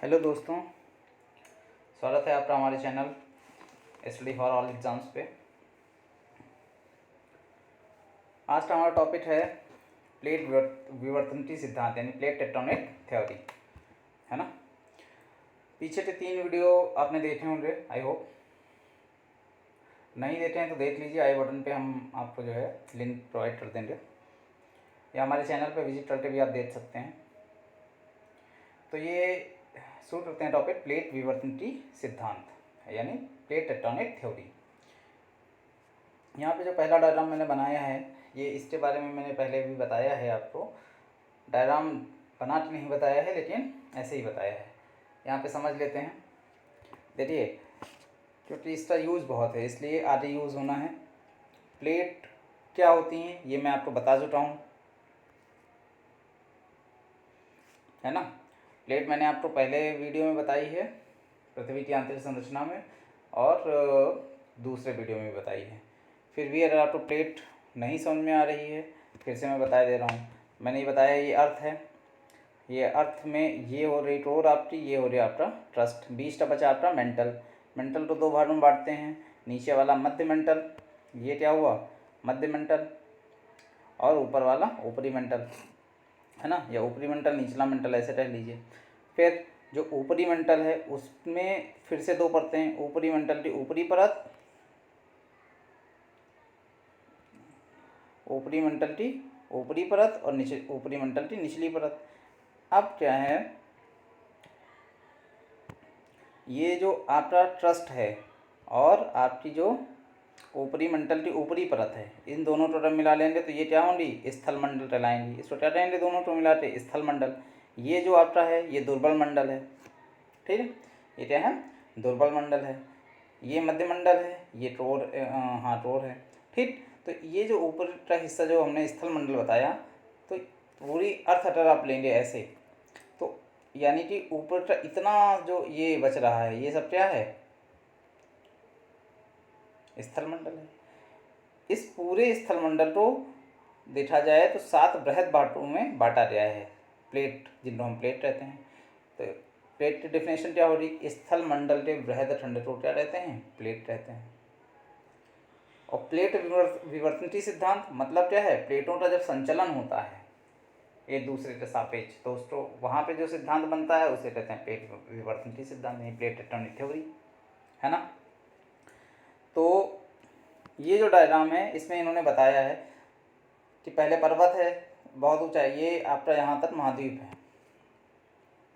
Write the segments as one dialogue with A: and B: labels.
A: Hello दोस्तों, स्वागत है आपका हमारे channel study for all exams पे। आज का हमारा टॉपिक है प्लेट विवर्तनकी सिद्धांत यानी प्लेट टेक्टोनिक थ्योरी, है ना। पीछे के 3 वीडियो आपने देखे होंगे, आई होप। नहीं देखे हैं तो देख लीजिए, आई बटन पे हम आपको जो है लिंक प्रोवाइड कर देंगे, या हमारे चैनल पे विजिट करके भी आप देख सकते हैं। तो ये शुरू करते हैं टॉपिक प्लेट विवर्तनकी सिद्धांत यानी प्लेट टेक्टोनिक थ्योरी। यहाँ पे जो पहला डायग्राम मैंने बनाया है, ये इसके बारे में मैंने पहले भी बताया है आपको। डायग्राम बना के नहीं बताया है, लेकिन ऐसे ही बताया है। यहाँ पे समझ लेते हैं। देखिए, क्योंकि इसका यूज़ बहुत है इसलिए आगे यूज़ होना है। प्लेट क्या होती हैं ये मैं आपको बता चुका हूँ, है ना। प्लेट मैंने आपको पहले वीडियो में बताई है, पृथ्वी की आंतरिक संरचना में, और दूसरे वीडियो में भी बताई है। फिर भी अगर आपको प्लेट नहीं समझ में आ रही है, फिर से मैं बता दे रहा हूँ। मैंने ये बताया ये अर्थ है, ये अर्थ में ये हो रही कोर आपकी, ये हो रही आपका ट्रस्ट। 20 का बचा आपका मेंटल। मेंटल को 2 भागों में बांटते हैं, नीचे वाला मध्य मेंटल, ये क्या हुआ मध्य मेंटल, और ऊपर वाला ऊपरी मेंटल, है ना, या ऊपरी मेंटल निचला मेंटल ऐसे कह लीजिए। फिर जो ऊपरी मेंटल है उसमें फिर से 2 परतें हैं, ऊपरी मेंटल की ऊपरी परत, ऊपरी मेंटल की ऊपरी परत, और नीचे ऊपरी मेंटल की निचली परत। अब क्या है, ये जो आपका ट्रस्ट है और आपकी जो ऊपरी मंडल की ऊपरी परत है, इन दोनों को मिला लेंगे तो ये क्या होंगी स्थल मंडल कहलाएंगी। इसको क्या कहेंगे दोनों को मिला के स्थल मंडल। ये जो आपका है ये दुर्बल मंडल है, ठीक है। ये क्या है दुर्बल मंडल है। ये मध्य मंडल है, ये टोर टोर है, ठीक। तो ये जो ऊपर का हिस्सा जो हमने स्थल मंडल बताया, तो पूरी अर्थ अगर आप लेंगे ऐसे, तो यानी कि ऊपर का इतना जो ये बच रहा है ये सब क्या है स्थल मंडल है। इस पूरे स्थल मंडल को देखा जाए तो 7 बृहद बांटों में बांटा गया है। प्लेट, जिनको हम प्लेट कहते हैं। तो प्लेट की डेफिनेशन क्या हो रही, स्थल मंडल के बृहद खंड को क्या कहते हैं प्लेट कहते हैं। और प्लेट विवर्तनकी सिद्धांत मतलब क्या है, प्लेटों का जब संचलन होता है एक दूसरे के सापेक्ष, तो उसको वहाँ पे जो सिद्धांत बनता है उसे कहते हैं प्लेट विवर्तनकी सिद्धांत यानी प्लेट टेक्टोनिक थ्योरी, है ना। तो ये जो डायग्राम है इसमें इन्होंने बताया है कि पहले पर्वत है बहुत ऊंचा, ये आपका यहाँ तक महाद्वीप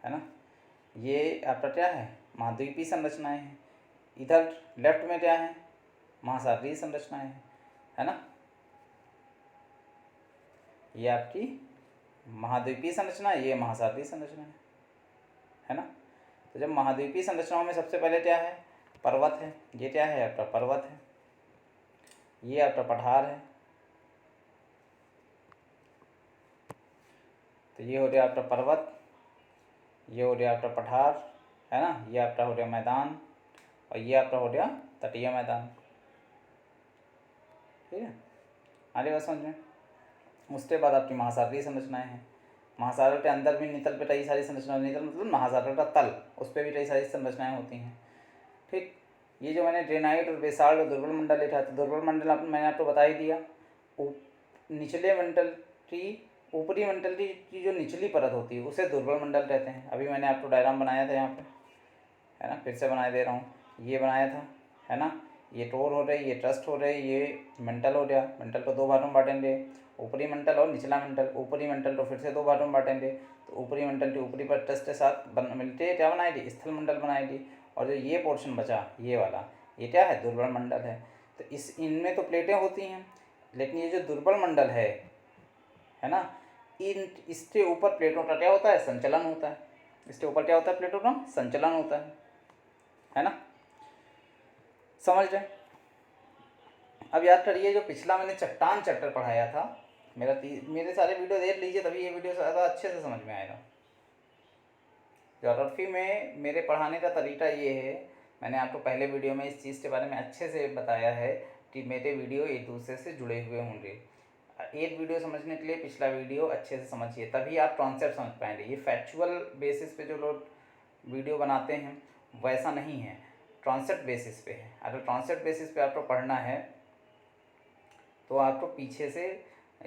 A: है ना। ये आपका क्या है महाद्वीपीय संरचनाएं हैं। इधर लेफ्ट में क्या है महासागरीय संरचनाएं हैं, है ना। ये आपकी महाद्वीपीय संरचना, ये महासागरीय संरचना है ना। तो जब महाद्वीपीय संरचनाओं में सबसे पहले क्या है पर्वत है। ये क्या है आपका पर्वत है, ये आपका पठार है। तो ये हो गया आपका पर्वत, ये हो गया आपका पठार, है ना। ये आपका हो गया मैदान, और ये आपका हो गया तटीय मैदान, ठीक है। आगे बात समझ में। उसके बाद आपकी महासागरीय संरचनाएं हैं। महासागर के अंदर भी नितल पे कई सारी संरचनाएं, नितल मतलब महासागर का तल, उस पर भी कई सारी संरचनाएं होती हैं, ठीक। ये जो मैंने ग्रेनाइट और बेसाल्ट और दुर्बल मंडल लिखा, तो दुर्बल मंडल मैंने आपको बता ही दिया। निचले मंडल की ऊपरी मंडल की जो निचली परत होती है उसे दुर्बल मंडल कहते हैं। अभी मैंने आपको डायग्राम बनाया था यहाँ पे, है ना, फिर से बना दे रहा हूँ। ये बनाया था, है ना। ये टोर हो रही, ये ट्रस्ट हो रही, ये मंडल हो गया। मंडल को 2 भागों में बांटेंगे, ऊपरी मंडल और निचला मंडल। ऊपरी मंडल को फिर से 2 भागों में बांटेंगे, तो ऊपरी मंडल की ऊपरी पर ट्रस्ट के साथ मिलते क्या बनाएगी स्थल मंडल बनाएगी। और जो ये पोर्शन बचा ये वाला, ये क्या है दुर्बल मंडल है। तो इस इनमें तो प्लेटें होती हैं, लेकिन ये जो दुर्बल मंडल है ना, इन इसके ऊपर प्लेटों का क्या होता है संचलन होता है। इसके ऊपर क्या होता है प्लेटों का संचलन होता है ना। समझ रहे। अब याद करिए जो पिछला मैंने चट्टान चैप्टर पढ़ाया था, मेरे सारे वीडियो देख लीजिए, तभी ये वीडियो ज़्यादा अच्छे से समझ में आएगा। ज्योग्राफी में मेरे पढ़ाने का तरीका ये है, मैंने आपको पहले वीडियो में इस चीज़ के बारे में अच्छे से बताया है कि मेरे वीडियो एक दूसरे से जुड़े हुए होंगे। एक वीडियो समझने के लिए पिछला वीडियो अच्छे से समझिए, तभी आप कॉन्सेप्ट समझ पाएंगे। ये फैक्चुअल बेसिस पे जो लोग वीडियो बनाते हैं वैसा नहीं है, ट्रांसेप्ट बेसिस पे है। अगर ट्रांसेप्ट बेसिस पे आपको पढ़ना है तो आपको पीछे से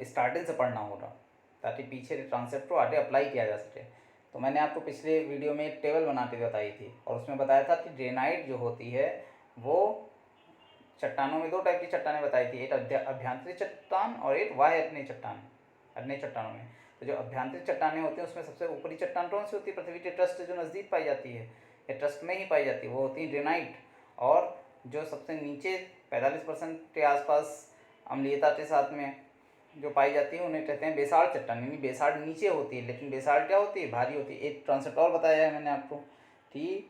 A: स्टार्टिंग से पढ़ना होगा, ताकि पीछे के ट्रांसेप्ट को आगे अप्लाई किया जा सके। तो मैंने आपको पिछले वीडियो में एक टेबल बना के बताई थी, और उसमें बताया था कि ग्रेनाइट जो होती है वो चट्टानों में 2 टाइप की चट्टानें बताई थी, एक अभ्यंतरिक चट्टान और एक बाह्य अग्नेय चट्टान। अग्नेय चट्टानों में तो जो अभ्यंतरिक चट्टानें होती हैं उसमें सबसे ऊपरी चट्टान कौन सी होती है? पृथ्वी के ट्रस्ट जो नज़दीक पाई जाती है या ट्रस्ट में ही पाई जाती है वो होती है ग्रेनाइट। और जो सबसे नीचे 45% के आसपास अम्लीयता के साथ में जो पाई जाती है उन्हें कहते हैं बेसाल्ट चट्टान। यानी बेसाल्ट नीचे होती है, लेकिन बेसाल्ट क्या होती है? भारी होती है। एक ट्रांसेप्ट और बताया है मैंने आपको कि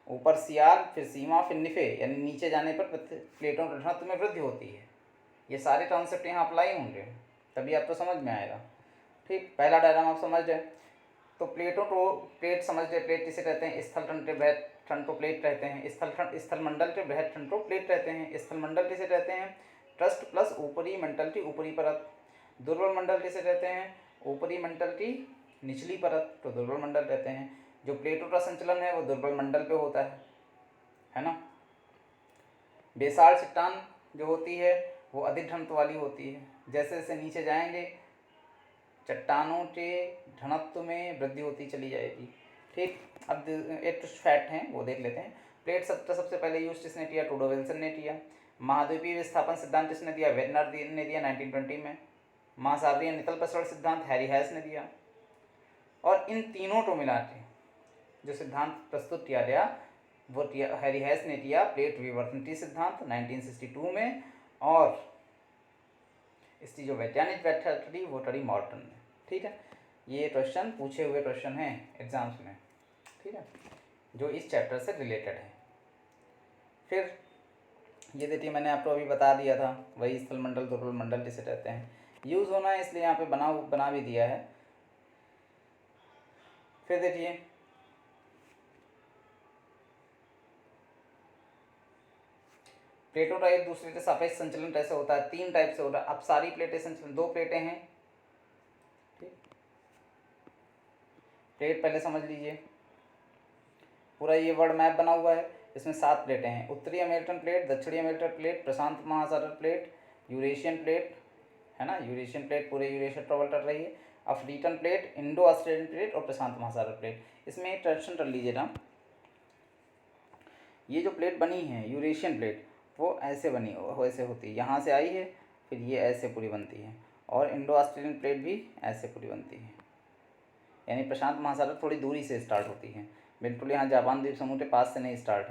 A: ऊपर सियाल, फिर सीमा, फिर निफे, यानी नीचे जाने पर प्लेटों के घनत्व में वृद्धि होती है। ये सारे कॉन्सेप्ट यहाँ अप्लाई होंगे, तभी आपको समझ में आएगा। ठीक, पहला डायग्राम आप समझ जाए। तो प्लेटों को प्लेट समझ गए। प्लेट किसे कहते हैं? स्थल खंड के बृहद खंड को प्लेट कहते हैं। स्थल मंडल के बृहद खंड को प्लेट कहते हैं। स्थल मंडल किसे कहते हैं? ट्रस्ट प्लस ऊपरी मंडल की ऊपरी परत। दुर्बल मंडल किसे कहते हैं? ऊपरी मंडल की निचली परत, तो दुर्बल मंडल कहते हैं। जो प्लेटों का संचलन है वो दुर्बल मंडल पे होता है ना। बेसाल्ट चट्टान जो होती है वो अधिक घनत्व वाली होती है। जैसे जैसे नीचे जाएंगे चट्टानों के घनत्व में वृद्धि होती चली जाएगी। ठीक, अब एक कुछ फैक्ट हैं वो देख लेते हैं। प्लेट सबसे पहले यूज किसने किया? टूडो विल्सन ने किया। महाद्वीपीय विस्थापन सिद्धांत किसने दिया? वेगनर ने दिया 1920 में। महासागरीय नितल प्रसरण सिद्धांत हैरी हैस ने दिया। और इन तीनों को मिला के जो सिद्धांत प्रस्तुत किया गया वो हैरी हैस ने किया प्लेट विवर्तनशील सिद्धांत 1962 में, और इसकी जो वैज्ञानिक व्याख्या करी वो करी मॉर्टन ने। ठीक है, ये क्वेश्चन पूछे हुए क्वेश्चन हैं एग्जाम्स में, ठीक है, जो इस चैप्टर से रिलेटेड है। फिर ये देखिए मैंने आपको अभी बता दिया था, वही स्थल मंडल दुर्बल मंडल जिसे कहते हैं। यूज़ होना है इसलिए यहाँ पे बना भी दिया है। फिर देखिए प्लेटों का एक दूसरे के सापेक्ष संचलन कैसे होता है? 3 टाइप से होता है। अब सारी प्लेटें संचलन, 2 प्लेटें हैं। ठीक, प्लेट पहले समझ लीजिए, पूरा ये वर्ल्ड मैप बना हुआ है, इसमें 7 प्लेटें हैं। उत्तरी अमेरिकन प्लेट, दक्षिणी अमेरिकन प्लेट, प्रशांत महासागर प्लेट, यूरेशियन प्लेट, है ना, यूरेशियन प्लेट पूरे यूरेशिया ट्रेवल कर रही है, African plate, Indo Australian plate और प्रशांत महासागर प्लेट। इसमें एक करेक्शन कर लीजिएगा, ये जो प्लेट बनी है यूरेशियन प्लेट वो ऐसे बनी वैसे होती है, यहाँ से आई है फिर ये ऐसे पूरी बनती है, और इंडो ऑस्ट्रेलियन प्लेट भी ऐसे पूरी बनती है। यानी प्रशांत महासागर थोड़ी दूरी से स्टार्ट होती है, बिल्कुल यहाँ जापान द्वीप समूह के पास से नहीं स्टार्ट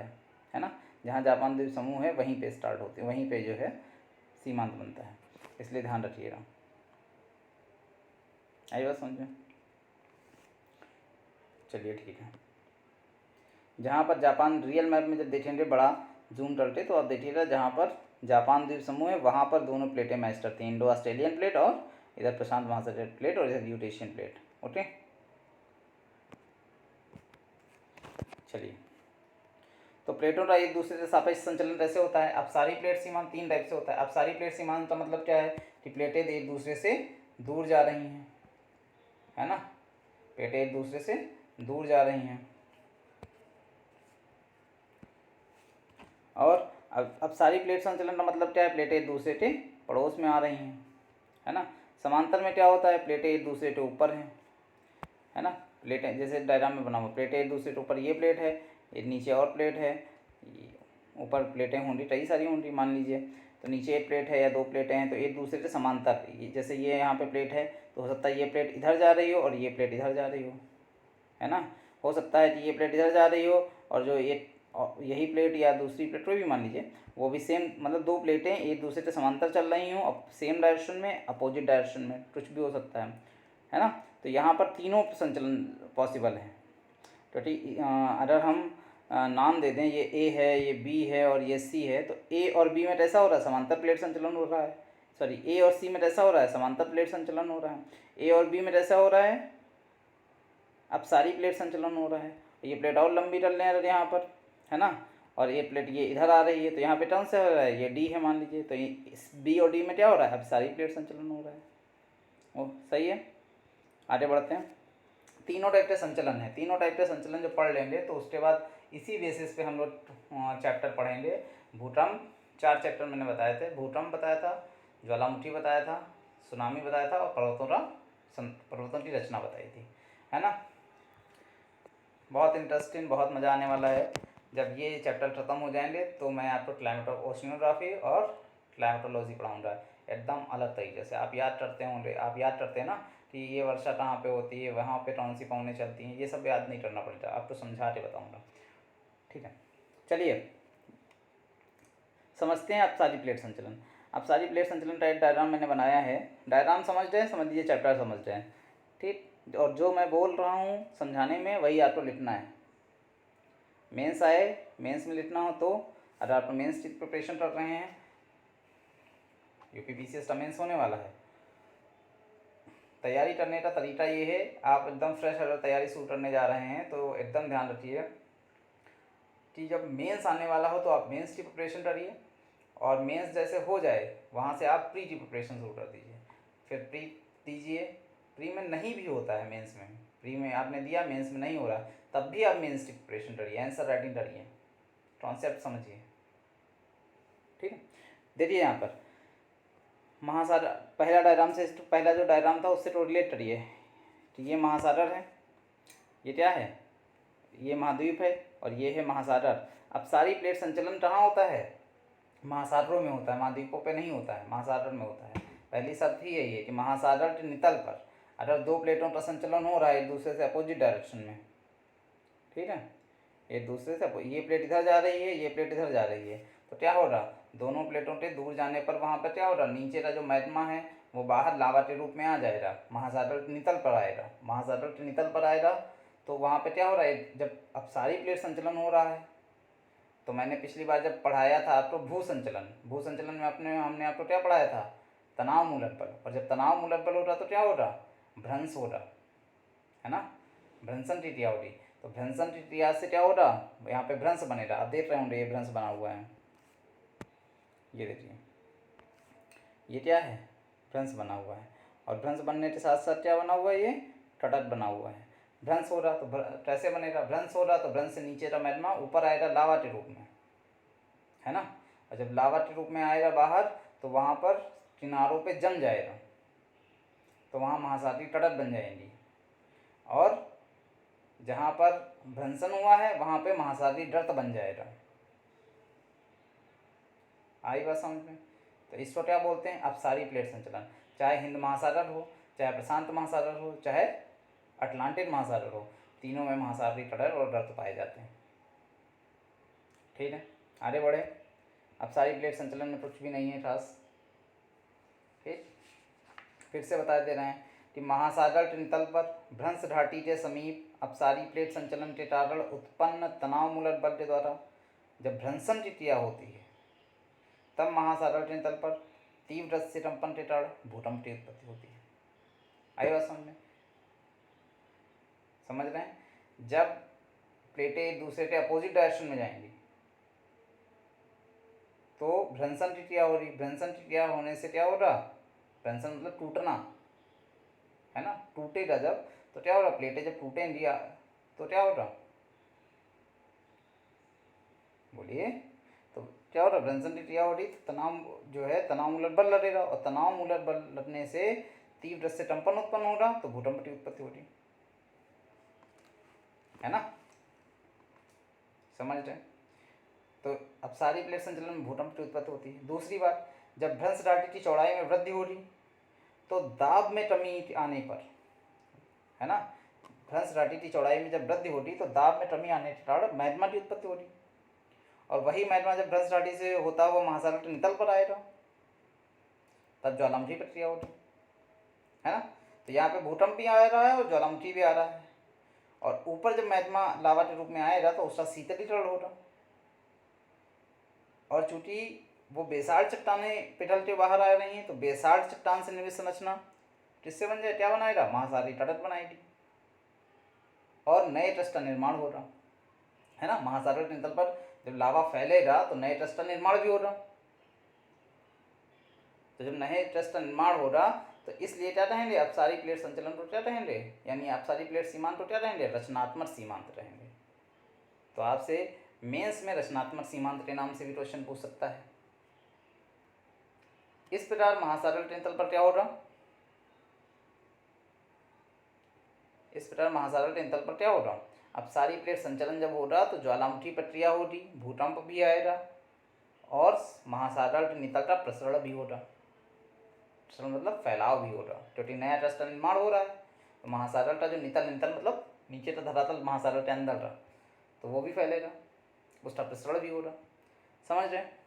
A: है ना। जहाँ जापान द्वीप समूह है वहीं पे स्टार्ट होती है, वहीं पे जो है सीमांत बनता है, इसलिए ध्यान रखिएगा। आई बात समझ में? चलिए ठीक है। जहाँ पर जापान रियल मैप में जब देखेंगे बड़ा जूम करके तो आप देखिएगा जहाँ पर जापान द्वीप समूह है वहाँ पर दोनों प्लेटें मैच करती हैं, इंडो ऑस्ट्रेलियन प्लेट और इधर प्रशांत महासागर प्लेट और इधर यूरेशियन प्लेट। ओके, चलिए, तो प्लेटों का एक दूसरे से सापेक्ष संचलन कैसे होता है? अब सारी प्लेट सीमांत 3 टाइप से होता है। अब सारी प्लेट सीमांत का मतलब क्या है कि प्लेटें एक दूसरे से दूर जा रही हैं, है ना, प्लेटें एक दूसरे से दूर जा रही हैं। और अब सारी प्लेट संचलन का मतलब क्या है? प्लेटें एक दूसरे के पड़ोस में आ रही हैं, है ना। समांतर में क्या होता है? प्लेटें एक दूसरे के ऊपर हैं, है ना। प्लेटें जैसे डायग्राम में बना हुआ, प्लेटें एक दूसरे के ऊपर, ये प्लेट है, ये नीचे और प्लेट है, ऊपर प्लेटें होंगी कई सारी होंगी मान लीजिए, तो नीचे एक प्लेट है या 2 प्लेटें हैं तो एक दूसरे के समांतर, जैसे ये यहाँ पे प्लेट है तो हो सकता है ये प्लेट इधर जा रही हो और ये प्लेट इधर जा रही हो, है ना। हो सकता है कि ये प्लेट इधर जा रही हो और जो ये यही प्लेट या दूसरी प्लेट कोई भी मान लीजिए वो भी सेम, मतलब 2 प्लेटें एक दूसरे के समांतर चल रही हों, सेम डायरेक्शन में, अपोजिट डायरेक्शन में, कुछ भी हो सकता है ना। तो यहाँ पर तीनों संचलन पॉसिबल है। तो ठीक, अगर हम नाम दे दें, ये ए है, ये बी है और ये सी है, तो ए और बी में कैसा हो रहा है? समांतर प्लेट संचलन हो रहा है। सॉरी, ए और सी में कैसा हो रहा है? समांतर प्लेट संचलन हो रहा है। ए और बी में कैसा हो रहा है? अब सारी प्लेट संचलन हो रहा है। ये प्लेट और लंबी चल रही है यहाँ पर, है ना, और ये प्लेट ये इधर आ रही है, तो यहाँ पे टर्न से हो रहा है, ये डी है मान लीजिए, तो इस बी और डी में क्या हो रहा है? अब सारी प्लेट संचलन हो रहा है। ओ सही है, आगे बढ़ते हैं। तीनों टाइप के संचलन है, तीनों टाइप के संचलन जो पढ़ लेंगे तो उसके बाद इसी बेसिस पे हम लोग चैप्टर पढ़ेंगे। भूकंप 4 चैप्टर मैंने बताए थे, भूकंप बताया था, ज्वालामुखी बताया था, सुनामी बताया था और पर्वतों की रचना बताई थी, है ना। बहुत इंटरेस्टिंग, बहुत मज़ा आने वाला है। जब ये चैप्टर ख़त्म हो जाएंगे तो मैं आपको ओशिनोग्राफी और क्लाइमेटोलॉजी पढ़ाऊँगा एकदम अलग तरीके से। आप याद करते होंगे, आप याद करते हैं ना कि ये वर्षा कहाँ पे होती है, वहाँ पे कौन सी पौने चलती हैं, ये सब याद नहीं करना पड़ता, आपको समझा के बताऊँगा, ठीक है। चलिए समझते हैं अपसारी प्लेट संचलन। अपसारी प्लेट संचलन का एक डायग्राम मैंने बनाया है, डायग्राम समझ रहे हैं, समझ लीजिए चैप्टर समझ रहे हैं, ठीक। और जो मैं बोल रहा हूँ समझाने में वही आपको लिखना है। मेंस आए, मेंस में लिखना हो तो अगर आप मेंस की प्रिपरेशन कर रहे हैं, यूपीपीसीएस का मेंस होने वाला है, तैयारी करने का तरीका ये है, आप एकदम फ्रेश अगर तैयारी शुरू करने जा रहे हैं तो एकदम ध्यान रखिए कि जब मेंस आने वाला हो तो आप मेंस की प्रिपरेशन करिए, और मेंस जैसे हो जाए वहाँ से आप प्री की प्रिपरेशन शुरू कर दीजिए, फिर प्री दीजिए। प्री में नहीं भी होता है मेंस में, प्री में आपने दिया मेंस में नहीं हो रहा, तब भी आप मेंस की प्रिपरेशन करिए, आंसर राइटिंग करिए, कॉन्सेप्ट समझिए, ठीक है। देखिए यहाँ पर महासागर, पहला डायग्राम से पहला जो डायग्राम था उससे तो रिलेट करिए, तो ये महासागर है, ये क्या है, ये महाद्वीप है और ये है महासागर। अब सारी प्लेट संचलन कहाँ होता है, महासागरों में होता है, महाद्वीपों पे नहीं होता है, महासागर में होता है। पहली शर्त ही यही है कि महासागर के नितल पर अगर दो प्लेटों का संचलन हो रहा है एक दूसरे से अपोजिट डायरेक्शन में, ठीक है, एक दूसरे से, ये प्लेट इधर जा रही है, ये प्लेट इधर जा रही है, तो क्या हो रहा, दोनों प्लेटों के दूर जाने पर वहाँ पर क्या हो रहा, नीचे का जो मैग्मा है वो बाहर लावा के रूप में आ जाएगा, महासागर के नितल पर आएगा, महासागर के नितल पर आएगा। तो वहाँ पे क्या हो रहा है, जब अब सारी प्लेट संचलन हो रहा है, तो मैंने पिछली बार जब पढ़ाया था आपको भू संचलन में हमने आपको क्या पढ़ाया था, तनाव मूलक बल, और जब तनाव मूलक बल हो रहा तो क्या हो रहा, भ्रंश हो रहा है ना, भ्रंशन की क्रिया हो रही, तो भ्रंशन की क्रिया से क्या हो रहा, यहाँ पे भ्रंश बनेगा, आप देख रहे होंगे ये भ्रंश बना हुआ है, ये देखिए ये क्या है, भ्रंश बना हुआ है, और भ्रंश बनने के साथ साथ क्या बना हुआ है, ये कटक बना हुआ है। भ्रंश हो रहा तो कैसे बनेगा, भ्रंश हो रहा तो भ्रंश से नीचे का मैग्मा ऊपर आएगा लावा के रूप में, है ना, और जब लावा के रूप में आएगा बाहर तो वहाँ पर किनारों पे जम जाएगा, तो वहाँ महासागरीय कटक बन जाएंगी, और जहाँ पर भ्रंशन हुआ है वहाँ पे महासागरीय गर्त बन जाएगा। आई बात समझ में, तो इसको क्या बोलते हैं, अपसारी प्लेट संचलन। चाहे हिंद महासागर हो, चाहे प्रशांत महासागर हो, चाहे अटलांटिक महासागर हो, तीनों में महासागरीय कटक और गर्त पाए जाते हैं, ठीक है। आगे बढ़े, अपसारी प्लेट संचलन में कुछ भी नहीं है खास, ठीक। फिर से बता दे रहे हैं कि महासागर के नितल पर भ्रंश घाटी के समीप अपसारी प्लेट संचलन के कारण उत्पन्न तनाव मूलक बल के द्वारा जब भ्रंशन की क्रिया होती है तब महासागर के नितल पर तीव्र से कंपन के कारण भूकंप की उत्पत्ति होती है। आई बात समझ में, समझ रहे हैं, जब प्लेटें एक दूसरे के अपोजिट डायरेक्शन में जाएंगी तो भ्रंशन की क्रिया हो रही, भ्रंशन की क्रिया होने से क्या हो रहा, भ्रंशन मतलब टूटना, है ना, टूटेगा जब, तो क्या हो रहा, प्लेटें जब टूटेंगी तो क्या हो रहा, बोलिए, तो क्या हो रहा, भ्रंशन की क्रिया हो रही, तो तनाव जो है तनाव मूलक बल लगेगा, और तनाव मूलक बल लगने से तीव्र से कंपन उत्पन्न हो रहा, तो भूकंप की उत्पत्ति हो रही, है ना, समझ रहे। तो अपसारी प्लेट संचलन में भूकंप की उत्पत्ति होती है। दूसरी बात, जब भ्रंश घाटी की चौड़ाई में वृद्धि हो रही तो दाब में कमी आने पर, है ना, भ्रंश घाटी की चौड़ाई में जब वृद्धि होती तो दाब में कमी आने के कारण मैग्मा की उत्पत्ति हो रही, और वही मैग्मा जब भ्रंश घाटी से होता हुआ महासागर के नितल पर आएगा तब ज्वालामुखी प्रक्रिया होती है ना। तो यहाँ पे भूकंप भी आ रहा है और ज्वालामुखी भी आ रहा है, और ऊपर जब मैग्मा लावा के रूप में आएगा तो उसका शीतलीकरण होगा, और चूंकि वो बेसाल्ट चट्टानें पिघल के बाहर आ रही हैं तो बेसाल्ट चट्टान से निर्मित संरचना किससे बन जाए, क्या बनाएगा, महासागरीय कटक बनाएगी, और नए ट्रस्ट का निर्माण हो रहा है ना। महासागर के नितल पर जब लावा फैलेगा तो नए ट्रस्ट का निर्माण भी हो रहा, तो जब नए ट्रस्ट का निर्माण हो रहा तो इसलिए क्या रहेंगे, अपसारी प्लेट संचलन तो क्या रहेंगे, यानी अपसारी प्लेट सीमांत तो क्या रहेंगे, रचनात्मक सीमांत रहेंगे। तो आपसे मेंस में रचनात्मक सीमांत के नाम से भी क्वेश्चन पूछ सकता है। इस प्रकार महासागरीय टेंतल पर क्या होगा, इस प्रकार महासागरीय टेंतल पर क्या होगा, अपसारी प्लेट संचलन जब होगा तो ज्वालामुखी प्रक्रिया होगी, भूकंप भी आएगा और महासागरीय नितल का प्रसरण भी होगा। प्रसरण मतलब फैलाव भी होगा, क्योंकि नया क्रस्ट का निर्माण हो रहा है। तो महासागर का जो नितल, नितल मतलब नीचे का धरातल महासागर के अंदर रहा, तो वो भी फैलेगा, उसका प्रसरण भी होगा। समझ रहे हैं।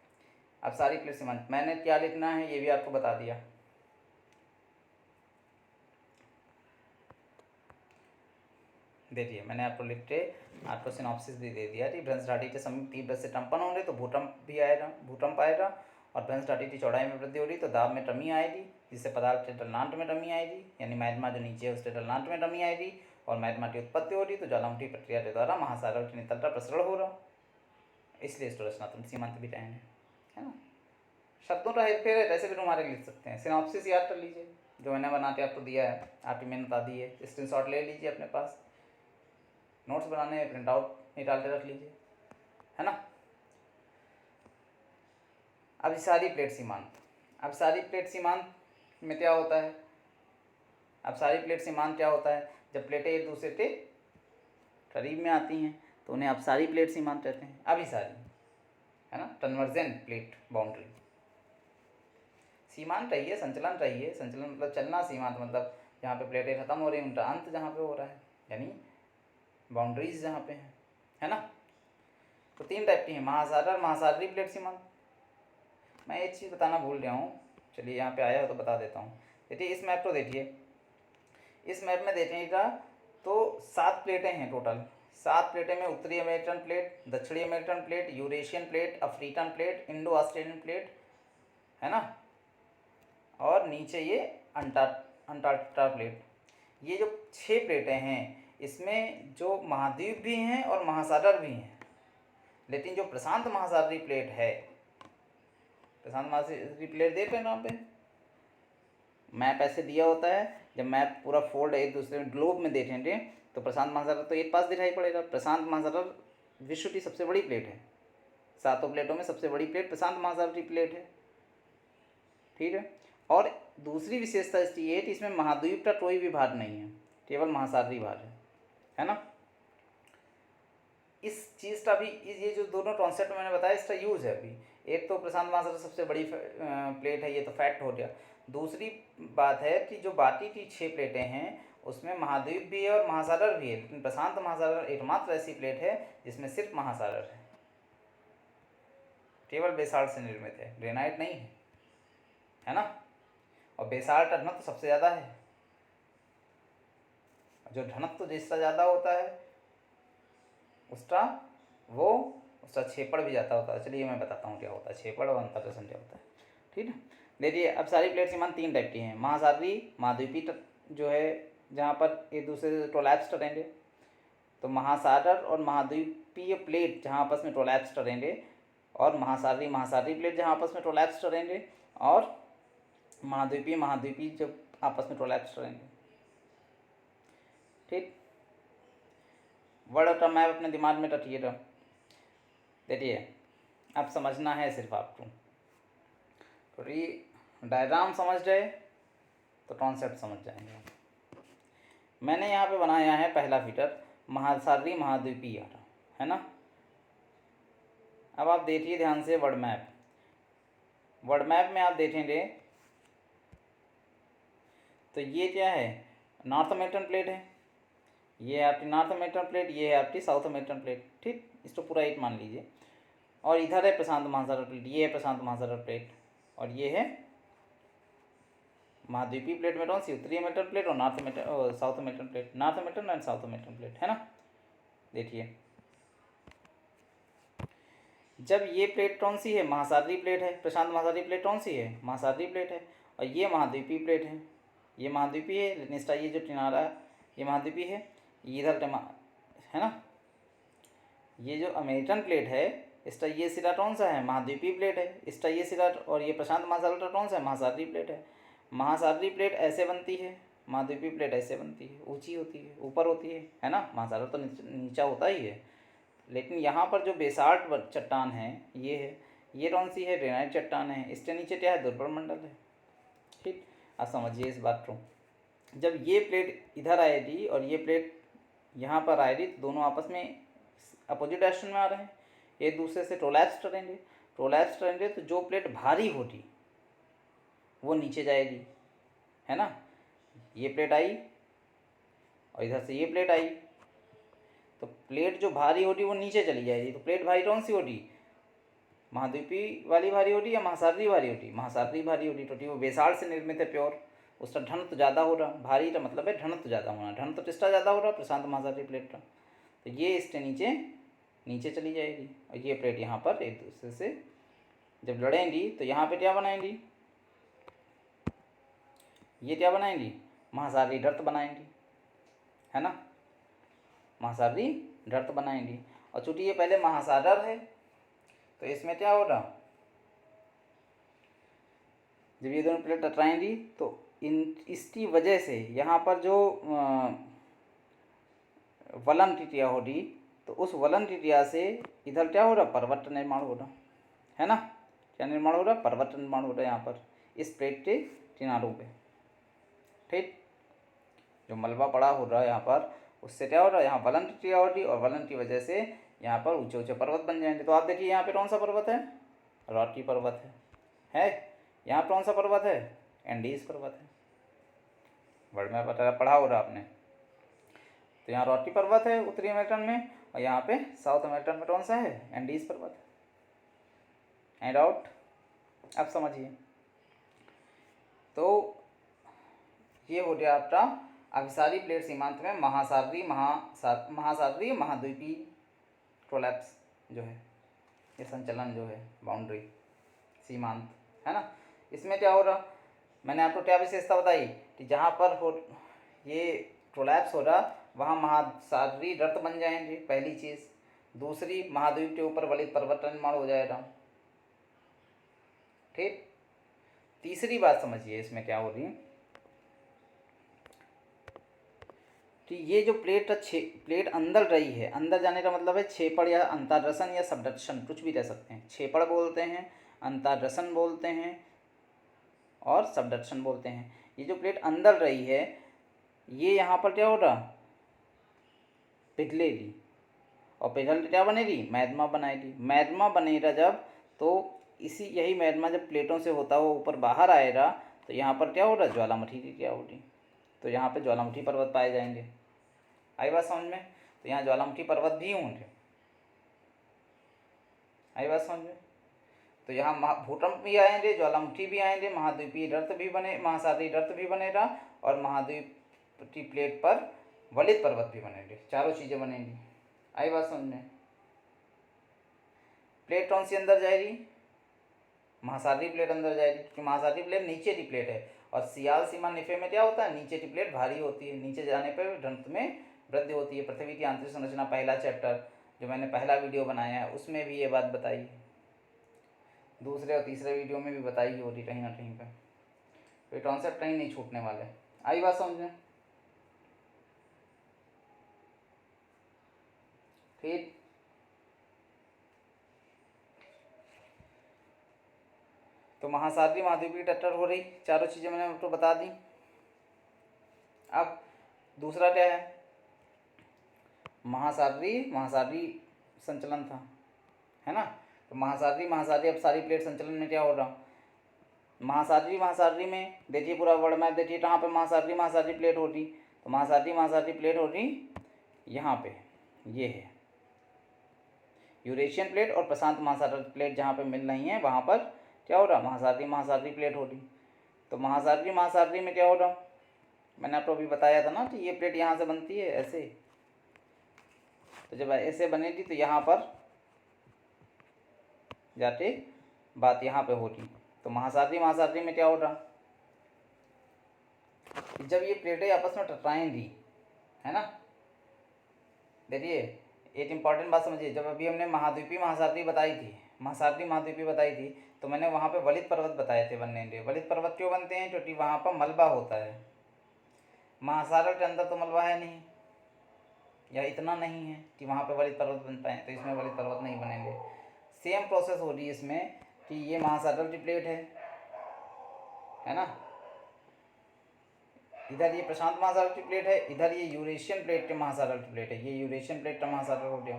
A: अब सारी प्लेट सीमांत मैंने क्या लिखना है ये भी आपको बता दिया। देखिए मैंने आपको लिख के आपको सिनॉप्सिस भी दे दिया कि भ्रंश घाटी के समीप तीव्र से कंपन होंगे तो भूकंप भी आएगा, भूकंप आएगा, और भ्रंश घाटी की चौड़ाई में वृद्धि होगी तो दाब में कमी आएगी, जिससे पदार्थ के ढलांट में कमी आएगी, यानी मैग्मा जो नीचे है उसके ढलांट में कमी आएगी, और मैग्मा की उत्पत्ति होगी तो ज्वालामुखी प्रक्रिया के द्वारा महासागर के नितल का प्रसरण हो रहा, इसलिए इसको रचनात्मक सीमांत भी कहेंगे, है ना। शब्दों का हेरफेर है, ऐसे भी तुम्हारे लिख सकते हैं। सिनॉप्सिस याद कर लीजिए, जो मैंने बना के आपको दिया है, आपकी मैंने बता दी है, स्क्रीनशॉट ले लीजिए अपने पास, नोट्स बनाने हैं प्रिंट आउट निकाल के रख लीजिए, है ना। अभिसारी प्लेट सीमांत, अभिसारी प्लेट सीमांत में क्या होता है, अभिसारी प्लेट सीमांत क्या होता है, जब प्लेटें एक दूसरे के करीब में आती हैं तो उन्हें अभिसारी प्लेट सीमांत कहते हैं। अभिसारी, है ना, कन्वर्जेंट प्लेट बाउंड्री। सीमांत चाहिए, संचलन चाहिए, संचलन मतलब चलना, सीमांत मतलब जहाँ पे प्लेटें खत्म हो रही हैं उनका अंत जहाँ पे हो रहा है, यानी बाउंड्रीज जहाँ पे हैं, है ना। तो तीन टाइप की हैं, महासागर, महासागरीय प्लेट सीमांत। मैं एक चीज़ बताना भूल गया हूँ, चलिए यहाँ पे आया हो तो बता देता हूँ। देखिए इस मैप को देखिए, इस मैप में देखिएगा तो 7 प्लेटें हैं टोटल। 7 प्लेटें में उत्तरी अमेरिकन प्लेट, दक्षिणी American plate, Eurasian plate, African plate, Indo Australian plate, है ना, और नीचे ये अंटार्कटिका प्लेट। ये जो 6 प्लेटें हैं इसमें जो महाद्वीप भी हैं और महासागर भी हैं, लेकिन जो प्रशांत महासागरीय प्लेट है, प्रशांत महासागरीय प्लेट देख रहे हैं यहाँ पे मैप ऐसे दिया होता है, जब मैप पूरा फोल्ड एक दूसरे में ग्लोब में देखेंगे तो प्रशांत महासागर तो एक पास दिखाई पड़ेगा। प्रशांत महासागर विश्व की सबसे बड़ी प्लेट है, 7 प्लेटों में सबसे बड़ी प्लेट प्रशांत महासागर की प्लेट है, ठीक है। और दूसरी विशेषता इसकी ये है कि इसमें महाद्वीप का कोई भी भाग नहीं है, केवल महासागरीय भाग है ना। इस चीज़ का भी ये जो दोनों कॉन्सेप्ट मैंने बताया इसका यूज़ है अभी। एक तो प्रशांत महासागर सबसे बड़ी प्लेट है, ये तो फैक्ट हो गया। दूसरी बात है कि जो बाकी की 6 प्लेटें हैं उसमें महाद्वीप भी है और महासागर भी है, लेकिन प्रशांत महासागर एकमात्र ऐसी प्लेट है जिसमें सिर्फ महासागर है, केवल बेसाल्ट से निर्मित है, ग्रेनाइट नहीं है ना। और बेसाल्ट का घनत्व सबसे ज़्यादा है, जो घनत्व जिसका ज़्यादा होता है उसका छेपड़ भी ज़्यादा होता है। चलिए मैं बताता हूँ क्या होता है छेपड़ और अंतर्वेशन क्या होता है, ठीक है। देखिए अब सारी प्लेट सीमांत 3 टाइप की हैं, महासागरीय, महाद्वीपीय जो है जहाँ पर एक दूसरे से कोलैप्स करेंगे, तो महासागर और महाद्वीपीय प्लेट जहाँ आपस में कोलैप्स करेंगे, और महासागरीय प्लेट जहाँ आपस में कोलैप्स करेंगे, और महाद्वीपीय जब आपस में कोलैप्स करेंगे, ठीक। वर्ड का मैप अपने दिमाग में रखिएगा। देखिए अब समझना है सिर्फ आपको, तो ये डायग्राम समझ गए तो कॉन्सेप्ट समझ जाएंगे। मैंने यहाँ पे बनाया है पहला फीचर महासागरीय महाद्वीपीय, है ना। अब आप देखिए ध्यान से वर्ड मैप। वर्ड मैप में आप देखेंगे तो ये क्या है, नॉर्थ अमेरिकन प्लेट है, ये है आपकी नॉर्थ अमेरिकन प्लेट, ये है आपकी साउथ अमेरिकन प्लेट, ठीक। इसको पूरा एक मान लीजिए। और इधर है प्रशांत महासागर प्लेट, ये है प्रशांत महासागर प्लेट, और ये है महाद्वीपीय प्लेट में कौन सी, उत्तरी अमेरिकन प्लेट और south American plate, north American and south American plate, है ना। देखिए जब ये प्लेट कौन सी है, महासागरीय प्लेट है, प्रशांत महासागरीय प्लेट कौन सी है, महासागरीय प्लेट है, और ये महाद्वीपीय प्लेट है, ये महाद्वीपीय है, लेकिन इसका ये जो किनारा है ये महाद्वीपीय है, ये इधर है ना। ये जो अमेरिकन प्लेट है इसका ये सिरा कौन सा है, महाद्वीपीय प्लेट है, इसका ये सिरा, और ये प्रशांत महासागर का कौन सा है, महासागरीय प्लेट है। महासागरीय प्लेट ऐसे बनती है, महाद्वीपीय प्लेट ऐसे बनती है, ऊंची होती है, ऊपर होती है ना। महासागर तो नीचा होता ही है। लेकिन यहाँ पर जो बेसाल्ट चट्टान है ये है, ये कौन सी है, ग्रेनाइट चट्टान है। इसके नीचे क्या है, ध्रुवमंडल है। ठीक, अब समझिए इस बात को। जब ये प्लेट इधर आएगी और ये प्लेट यहाँ पर आएगी तो दोनों आपस में अपोजिट डायरेक्शन में आ रहे हैं, एक दूसरे से कोलैप्स करेंगे। कोलैप्स करेंगे तो जो प्लेट भारी होगी वो नीचे जाएगी, है ना। ये प्लेट आई और इधर से ये प्लेट आई, तो प्लेट जो भारी होगी वो नीचे चली जाएगी। तो प्लेट भारी कौन सी होगी, महाद्वीपीय वाली भारी होगी या महासागरीय भारी होगी, महासागरीय भारी होगी, क्योंकि वो बेसाल्ट से निर्मित है प्योर। उसका घनत्व तो ज़्यादा हो रहा, भारी का मतलब है घनत्व तो ज़्यादा होना, घनत्व तो किसका ज़्यादा हो रहा, प्रशांत महासागरीय प्लेट का। तो ये इसके नीचे चली जाएगी और ये प्लेट यहाँ पर एक दूसरे से जब लड़ेंगी तो यहाँ पे क्या बनाएंगी, ये क्या बनाएंगी, महासागरीय गर्त बनाएंगी, है ना। महासागरीय गर्त बनाएंगी। और चूंकि ये पहले महासागर है तो इसमें क्या होगा, जब ये दोनों प्लेट टकराएंगी तो इसकी वजह से यहाँ पर जो वलन की क्रिया होगी तो उस वलन की क्रिया से इधर क्या हो रहा, पर्वत निर्माण हो रहा, है ना। क्या निर्माण हो रहा, पर्वत निर्माण हो रहा है यहाँ पर इस प्लेट के किनारों पे। ठीक, जो मलबा पड़ा हो रहा है यहाँ पर उससे क्या हो रहा है, यहाँ वलन की क्रिया होगी और वलन की वजह से यहाँ पर ऊंचे ऊंचे पर्वत बन जाएंगे। तो आप देखिए यहाँ पे कौन सा पर्वत है, रॉकी पर्वत है। यहाँ कौन सा पर्वत है, एंडीज पर्वत है। वर्ड में पढ़ा हो रहा आपने। तो यहाँ रॉकी पर्वत है उत्तरी अमेरिकन में और यहाँ पे साउथ अमेरिकन में कौन सा है, एंडीज पर्वत है। एंड आउट, अब समझिए। तो ये हो गया आपका अभिसारी प्लेट सीमांत में महासागरीय महाद्वीपीय कोलैप्स जो है, ये संचलन जो है, बाउंड्री सीमांत, है ना। इसमें क्या हो रहा, मैंने आपको क्या विशेषता बताई कि जहाँ पर हो ये कोलैप्स हो रहा वहाँ महासागरीय गर्त बन जाएंगे, पहली चीज़। दूसरी, महाद्वीप के ऊपर वलित पर्वत निर्माण हो जाएगा। ठीक, तीसरी बात समझिए इसमें क्या हो रही कि ये जो प्लेट अंदर रही है, अंदर जाने का मतलब है छेपड़ या अंतर्दर्शन या सबडक्शन, कुछ भी कह सकते हैं। छेपड़ बोलते हैं, अंतर्दर्शन बोलते हैं और सबडक्शन बोलते हैं। ये जो प्लेट अंदर रही है ये यहाँ पर क्या हो रहा, पिघलेगी और पिघल के क्या बनेगी, मैग्मा बनाएगी। मैग्मा बनेगा जब तो यही मैग्मा जब प्लेटों से होता हुआ ऊपर बाहर आएगा तो यहाँ पर क्या होगा, ज्वालामुखी की क्या होगी, तो यहाँ पे ज्वालामुखी पर्वत पाए जाएंगे। आई बात समझ में। तो यहाँ ज्वालामुखी पर्वत भी होंगे, आई बात समझ में। तो यहाँ भूकंप भी आएंगे, ज्वालामुखी भी आएंगे, महाद्वीपीय गर्त भी बने, महासागरीय गर्त भी बनेगा और महाद्वीप की प्लेट पर वलित पर्वत भी बनेंगे, चारों चीज़ें बनेंगी। आई बात समझ में। प्लेट कौन सी अंदर जाएगी, महासागरीय प्लेट अंदर जाएगी, क्योंकि महासागरीय प्लेट नीचे की प्लेट है और सियाल सीमा निफे में क्या होता है, नीचे की प्लेट भारी होती है, नीचे जाने पर घनत्व में वृद्धि होती है। पृथ्वी की आंतरिक संरचना पहला चैप्टर जो मैंने पहला वीडियो बनाया है उसमें भी ये बात बताई है, दूसरे और तीसरे वीडियो में भी बताई होती कहीं ना कहीं पर, तो कॉन्सेप्ट कहीं नहीं छूटने वाले। आई बात समझ में। ठीक, तो महासागरीय महाद्वीपीय टक्कर हो रही, चारों चीज़ें मैंने आपको बता दी। अब दूसरा क्या है, महासागरीय संचलन था, है ना। तो महासागरीय अब सारी प्लेट संचलन में क्या हो रहा, महासागरीय में देखिए पूरा वर्ड मैप देखिए कहाँ पे महासागरीय प्लेट होगी, तो महासागरीय प्लेट होगी यहाँ पे, ये है यूरेशियन प्लेट और प्रशांत महासागर प्लेट जहाँ पे मिल रही हैं वहाँ पर क्या हो रहा, महासागरीय प्लेट होगी। तो महासागरीय में क्या हो रहा, मैंने आपको अभी बताया था ना कि ये प्लेट यहाँ से बनती है ऐसे, तो जब ऐसे बनेगी तो यहाँ पर जाके बात यहाँ पे होगी। तो महासागरीय में क्या हो रहा, जब ये प्लेटें आपस में टकराएंगी, है ना। देखिए एक इम्पॉर्टेंट बात समझिए, जब अभी हमने महाद्वीपीय महासागरीय बताई थी, महासागरीय महाद्वीपीय बताई थी, तो मैंने वहाँ पे वलित पर्वत बताए थे बनने के। वलित पर्वत क्यों बनते हैं? क्योंकि वहाँ पर मलबा होता है। महासागर के अंदर तो मलबा है नहीं, या इतना नहीं है कि वहाँ पे वलित पर्वत बन पाए, तो इसमें वलित पर्वत नहीं बनेंगे। सेम प्रोसेस हो रही है इसमें कि ये महासागर की प्लेट है ना, इधर ये प्रशांत महासागर की प्लेट है, इधर ये यूरेशियन प्लेट के महासागर की प्लेट है। ये यूरेशियन प्लेट का महासागर हो गया,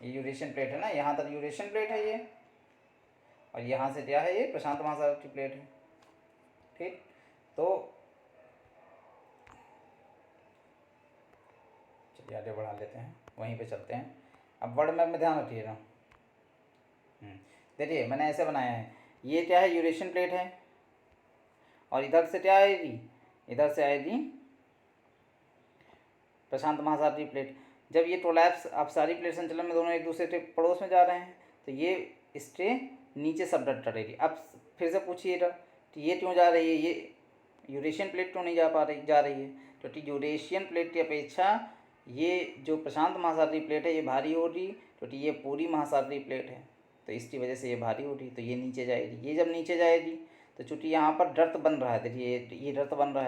A: ये यूरेशियन प्लेट है ना, यहाँ तक यूरेशियन प्लेट है ये, और यहाँ से क्या है? ये प्रशांत महासागर की प्लेट है। ठीक, तो चलिए आगे बढ़ा लेते हैं, वहीं पे चलते हैं। अब वर्ड मैप में ध्यान रखिएगा। देखिए मैंने ऐसे बनाया है, ये क्या है? यूरेशियन प्लेट है, और इधर से क्या आएगी? इधर से आएगी प्रशांत महासागर की प्लेट। जब ये टोलैप्स अपसारी प्लेट संचलन में दोनों एक दूसरे के पड़ोस में जा रहे हैं, तो ये इसके नीचे सबडट टरेगी। अब फिर से पूछिएगा कि ये क्यों जा रही है? ये यूरेशियन प्लेट क्यों नहीं जा रही है? क्योंकि यूरेशियन प्लेट की अपेक्षा ये जो प्रशांत महासागरीय प्लेट है ये भारी होगी, क्योंकि ये पूरी महासागरीय प्लेट है, तो इसकी वजह से ये भारी होगी, तो ये नीचे जाएगी। ये जब नीचे जाएगी तो चूँकि यहाँ पर दर्त बन रहा है, देखिए ये दर्त बन रहा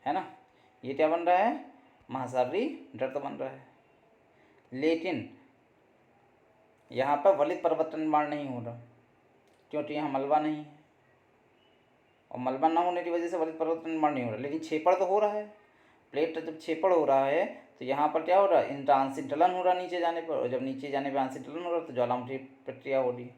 A: है ना, ये क्या बन रहा है? महासागरीय दर्त बन रहा है। लेकिन यहाँ पर वलित पर्वत निर्माण नहीं हो रहा, क्योंकि यहाँ मलबा नहीं है, और मलबा ना होने की वजह से वलित पर्वत निर्माण नहीं हो रहा। लेकिन छेपड़ तो हो रहा है, प्लेट जब छेपड़ हो रहा है तो यहाँ पर क्या हो रहा है? इनका आंशिक ढलन हो रहा है नीचे जाने पर, और जब नीचे जाने पर आंशिक ढलन हो रहा है तो ज्वालामुखी प्रक्रिया हो रही।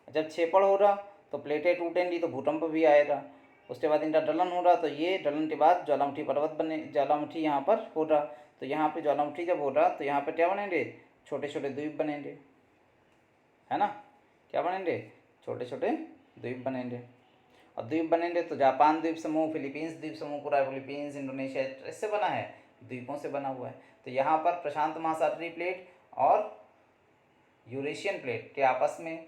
A: जब छेपड़ हो रहा तो प्लेटें टूटेंगी तो भूकंप भी आएगा। उसके बाद इनका ढलन हो रहा, तो ये ढलन के बाद ज्वालामुखी पर्वत बने, ज्वालामुखी यहाँ पर हो रहा। तो यहाँ पे ज्वालामुखी जब हो रहा तो यहाँ पर क्या बनेंगे? छोटे छोटे द्वीप बनेंगे, है ना। क्या बनेंगे? छोटे छोटे द्वीप बनेंगे। और द्वीप बनेंगे तो जापान द्वीप समूह, फिलीपींस द्वीप समूह, पूरा फिलीपींस, इंडोनेशिया, इससे बना है, द्वीपों से बना हुआ है। तो यहाँ पर प्रशांत महासागरीय प्लेट और यूरेशियन प्लेट के आपस में,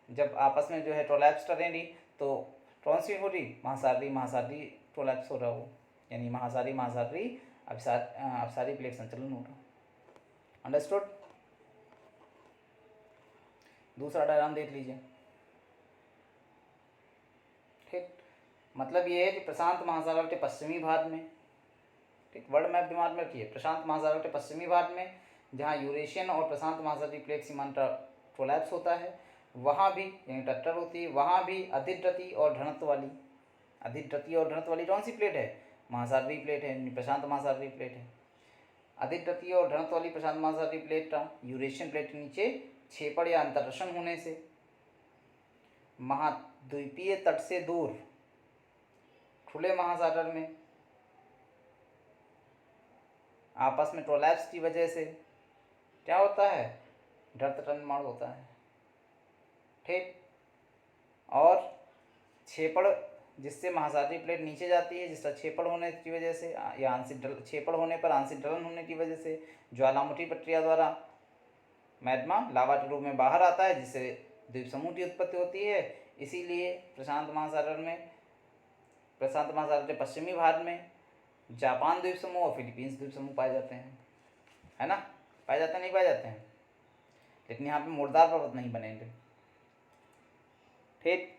A: जब आपस में जो है टोलैप्स करेंगी, तो कौन सी हो रही? महासागरीय टोलैप्स हो रहा वो, यानी महासागरीय अपसारी प्लेट संचलन हो रहा। अंडरस्टूड? दूसरा डायग्राम देख लीजिए। ठीक, मतलब ये है कि प्रशांत महासागर के पश्चिमी भाग में, ठीक, वर्ल्ड मैप दिमाग में रखिए, प्रशांत महासागर के पश्चिमी भाग में जहाँ यूरेशियन और प्रशांत महासागरीय प्लेट सीमांत कोलैप्स होता है, वहाँ भी यानी टक्कर होती है, वहाँ भी अधिक गति और घनत्व वाली कौन सी प्लेट है? महासागरीय प्लेट है, प्रशांत महासागरीय प्लेट है। अधिक गति और घनत्व वाली प्रशांत महासागरीय प्लेट का यूरेशियन प्लेट के नीचे छेपड़ या अंतरशन होने से महाद्वीपीय तट से दूर खुले महासागर में आपस में टोलैप्स की वजह से क्या होता है? गर्त निर्माण होता है। ठीक, और छेपड़ जिससे महासागरीय प्लेट नीचे जाती है, जिसका छेपड़ होने की वजह से या आंशिक छेपड़ होने पर आंशिक ढलन होने की वजह से ज्वालामुखी प्रक्रिया द्वारा मैग्मा लावा के रूप में बाहर आता है, जिससे द्वीप समूह की उत्पत्ति होती है। इसीलिए प्रशांत महासागर के पश्चिमी भाग में जापान द्वीप समूह और फिलीपींस द्वीप समूह पाए जाते हैं, है ना। पाए जाते हैं, नहीं पाए जाते हैं, लेकिन यहाँ पे मुर्दार पर्वत नहीं बनेंगे। ठीक,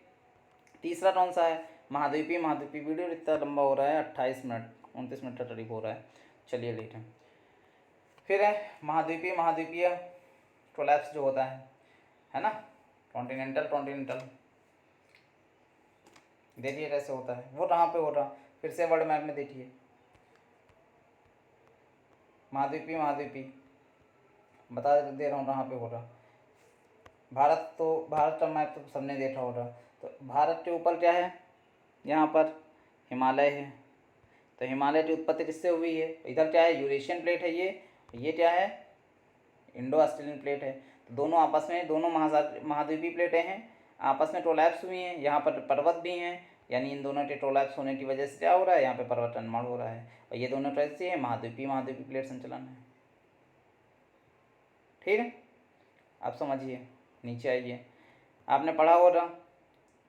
A: तीसरा कौन सा है? महाद्वीपीय वीडियो इतना लंबा हो रहा है, 28 मिनट 29 मिनट का करीब हो रहा है। चलिए लेट है। फिर है महाद्वीपीय कोलैप्स जो होता है ना, कॉन्टिनेंटल देखिए कैसे होता है, वो कहाँ पे हो रहा? फिर से वर्ल्ड मैप में देखिए, महाद्वीपीय बता दे रहा हूँ कहाँ पे हो रहा। भारत का मैप तो सबने देखा होगा। तो भारत के ऊपर क्या है? यहाँ पर हिमालय है। तो हिमालय की उत्पत्ति किससे हुई है? इधर क्या है? यूरेशियन प्लेट है ये क्या है? इंडो ऑस्ट्रेलियन प्लेट है। तो दोनों आपस में, दोनों महाद्वीपीय प्लेटें हैं, आपस में टोलैप्स हुई हैं। यहाँ पर पर्वत भी हैं, यानी इन दोनों के टोलैप्स होने की वजह से क्या हो रहा है? यहाँ पे पर्वत निर्माण हो रहा है। और ये दोनों कैसे हैं? महाद्वीपीय प्लेट संचलन है। ठीक है, अब समझिए, नीचे आइए। आपने पढ़ा होगा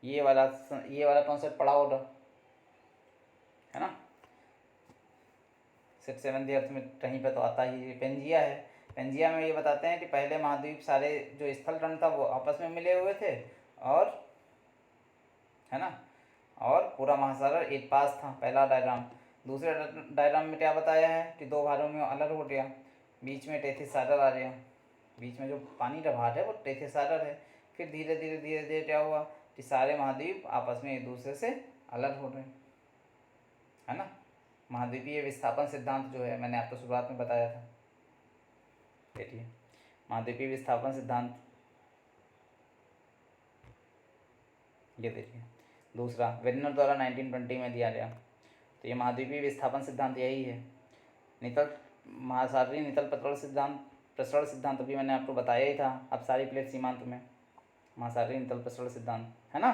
A: ये वाला कॉन्सेप्ट पढ़ा होगा, है ना। 6th 7th 8th में कहीं पे तो आता ही, पेंजिया है, पेंजिया में ये बताते हैं कि पहले महाद्वीप सारे जो स्थल खंड था वो आपस में मिले हुए थे, और है ना, और पूरा महासागर एक पास था, पहला डायग्राम। दूसरे डायग्राम में क्या बताया है कि दो भागों में अलग हो गया, बीच में टेथिस सागर आ गया, बीच में जो पानी का भाग है वो टेथिस सागर है। फिर धीरे धीरे धीरे धीरे क्या हुआ कि सारे महाद्वीप आपस में एक दूसरे से अलग हो गए, है ना। महाद्वीपीय विस्थापन सिद्धांत जो है मैंने आपको शुरुआत में बताया था, देखिए महाद्वीपीय विस्थापन सिद्धांत, ये देखिए दूसरा वेनर द्वारा 1920 में दिया गया। तो ये महाद्वीपीय विस्थापन सिद्धांत यही है। नितल महासागरीय नितल प्रसरण सिद्धांत अभी मैंने आपको बताया ही था। अब सारी प्लेट सीमांत में महासागरीय नितल प्रसरण सिद्धांत, है ना,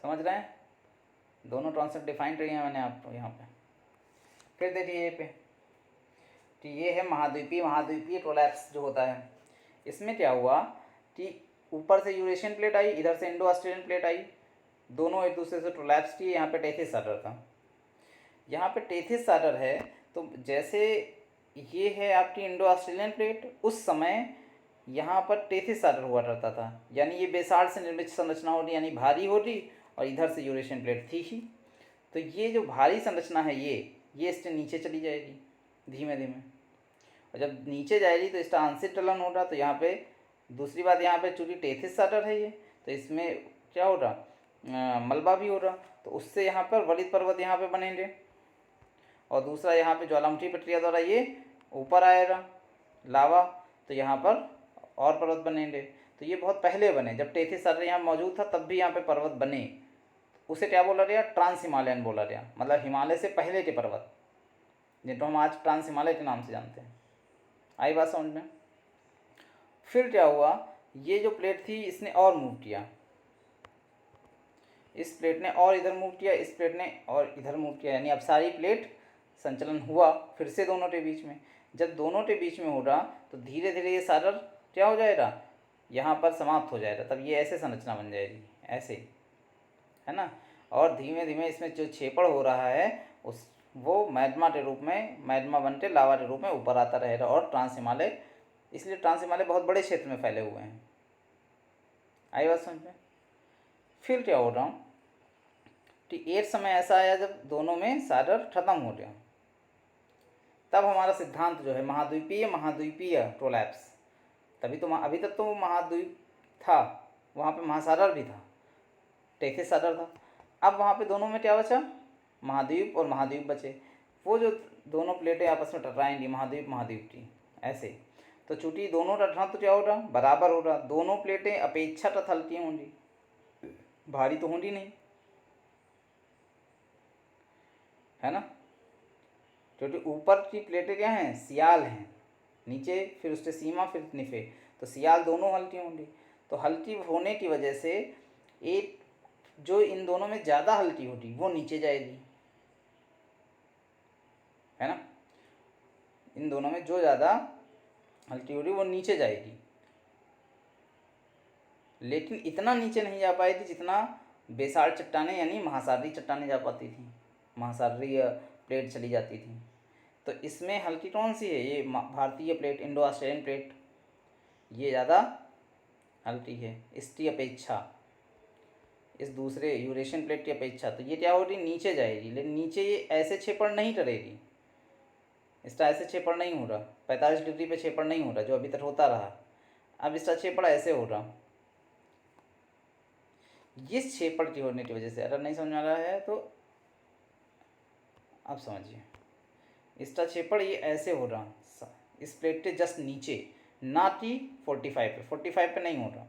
A: समझ रहे हैं। दोनों कॉन्सेप्ट डिफाइन किए हैं मैंने आपको यहाँ पे। फिर देखिए ये पे कि ये है महाद्वीपीय कोलैप्स जो होता है। इसमें क्या हुआ कि ऊपर से यूरेशियन प्लेट आई, इधर से इंडो ऑस्ट्रेलियन प्लेट आई, दोनों एक दूसरे से कोलैप्स किए। यहाँ पे टेथिस सागर था, यहाँ पे टेथिस सागर है। तो जैसे ये है आपकी इंडो ऑस्ट्रेलियन प्लेट, उस समय यहाँ पर टेथिस सागर हुआ करता था, यानी ये बेसाल्ट से निर्मित संरचना होती, यानी भारी होती, और इधर से यूरेशियन प्लेट थी ही। तो ये जो भारी संरचना है ये इससे नीचे चली जाएगी धीमे धीमे, और जब नीचे जाएगी तो इसका आंशिक टलन होगा। तो यहाँ पे दूसरी बात, यहाँ पे चूँकि टेथिस सागर है ये, तो इसमें क्या हो रहा, मलबा भी हो रहा, तो उससे यहाँ पर वलित पर्वत यहाँ पे बनेंगे, और दूसरा यहाँ पे ज्वालामुखी प्रक्रिया द्वारा ये ऊपर आएगा लावा, तो यहाँ पर और पर्वत बनेंगे। तो ये बहुत पहले बने, जब टेथिस सागर यहाँ मौजूद था तब भी यहाँ पे पर्वत बने। उसे क्या बोला गया, ट्रांस हिमालयन बोला गया, मतलब हिमालय से पहले के पर्वत, जिनको हम आज ट्रांस हिमालय के नाम से जानते हैं। आई बात समझ में। फिर क्या हुआ, ये जो प्लेट थी इसने और मूव किया, इस प्लेट ने और इधर मूव किया, इस प्लेट ने और इधर मूव किया, यानी अब सारी प्लेट संचलन हुआ फिर से दोनों के बीच में। जब दोनों के बीच में होगा तो धीरे धीरे ये सागर क्या हो जाएगा, यहाँ पर समाप्त हो जाएगा, तब ये ऐसे संरचना बन जाएगी, ऐसे, है ना। और धीमे धीमे इसमें जो छेपड़ हो रहा है उस वो मैग्मा के रूप में, मैग्मा बनते लावा के रूप में ऊपर आता रहेगा, और ट्रांस हिमालय, इसलिए ट्रांस हिमालय बहुत बड़े क्षेत्र में फैले हुए हैं। आई बात समझ में। फिर क्या हो रहा हूँ कि एक समय ऐसा आया जब दोनों में सागर खत्म हो गया, तब हमारा सिद्धांत जो है महाद्वीपीय कोलैप्स। तभी तो अभी तक तो महाद्वीप था, वहाँ पे महासागर भी था, टेथिस सागर था। अब वहाँ पे दोनों में क्या बचा, महाद्वीप और महाद्वीप बचे। वो जो दोनों प्लेटें आपस में टकराएंगी, महाद्वीप की, ऐसे। तो चूंकि दोनों टकरा तो क्या होगा, बराबर होगा। दोनों प्लेटें अपेक्षाकृत हल्की होंगी, भारी तो होंगी नहीं, है ना, क्योंकि ऊपर की प्लेटें क्या हैं, सियाल हैं, नीचे फिर उससे सीमा फिर निफे, तो सियाल दोनों हल्की होंगी। तो हल्की होने की वजह से एक जो इन दोनों में ज़्यादा हल्की होगी वो नीचे जाएगी, है ना। इन दोनों में जो ज़्यादा हल्की होगी वो नीचे जाएगी, लेकिन इतना नीचे नहीं जा पाएगी जितना बेसाल्ट चट्टानें यानी महासागरीय चट्टानें जा पाती थी, महासागरीय प्लेट चली जाती थी। तो इसमें हल्की कौन सी है, ये भारतीय प्लेट, इंडो ऑस्ट्रेलियन प्लेट, ये ज़्यादा हल्की है इसकी अपेक्षा, इस दूसरे यूरेशियन प्लेट की अपेक्षा। तो ये क्या होगी, नीचे जाएगी, लेकिन नीचे ये ऐसे छेपड़ नहीं करेगी, इसका ऐसे छेपड़ नहीं हो रहा, 45 डिग्री पे छेपड़ नहीं हो रहा जो अभी तक होता रहा। अब इसका छेपड़ ऐसे हो रहा। इस छेपड़ की होने की वजह से, अगर नहीं समझ में आ रहा है तो अब समझिए, इसका छेपड़ ये ऐसे हो रहा, इस प्लेट के जस्ट नीचे, ना कि 45 पे नहीं हो रहा।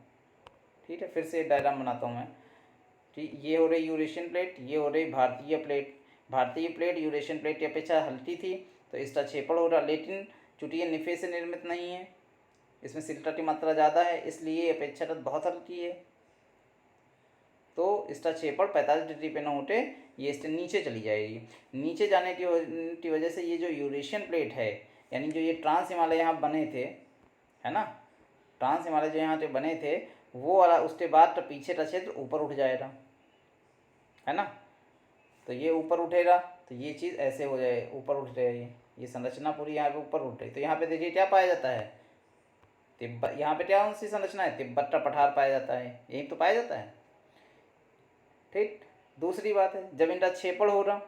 A: ठीक है, फिर से एक डायग्राम बनाता हूँ मैं। ठीक, ये हो रही यूरेशियन प्लेट, ये हो रही भारतीय प्लेट। भारतीय प्लेट यूरेशियन प्लेट की अपेक्षा हल्की थी, तो इसका छेपड़ हो रहा, लेकिन चूँकि ये निफे से निर्मित नहीं है, इसमें सिल्का की मात्रा ज़्यादा है, इसलिए अपेक्षाकृत बहुत हल्की है। तो इसका छेपड़ 45 डिग्री पे न होते ये इससे नीचे चली जाएगी। नीचे जाने की वजह से ये जो यूरेशियन प्लेट है, यानी जो ये ट्रांस हिमालय यहाँ बने थे, है ना, ट्रांस हिमालय जो यहाँ पे बने थे, वो वाला उसके बाद तो पीछे का क्षेत्र ऊपर उठ जाएगा, है ना। तो ये ऊपर उठेगा तो ये चीज़ ऐसे हो जाए, ऊपर उठ जाए ये, ये संरचना पूरी यहाँ पे ऊपर उठ रही। तो यहाँ पे देखिए क्या पाया जाता है, तिब्बत। यहाँ पे क्या कौन सी संरचना है, तिब्बत पठार पाया जाता है, यही तो पाया जाता है। ठीक। दूसरी बात है, जब इनका क्षेपण हो रहा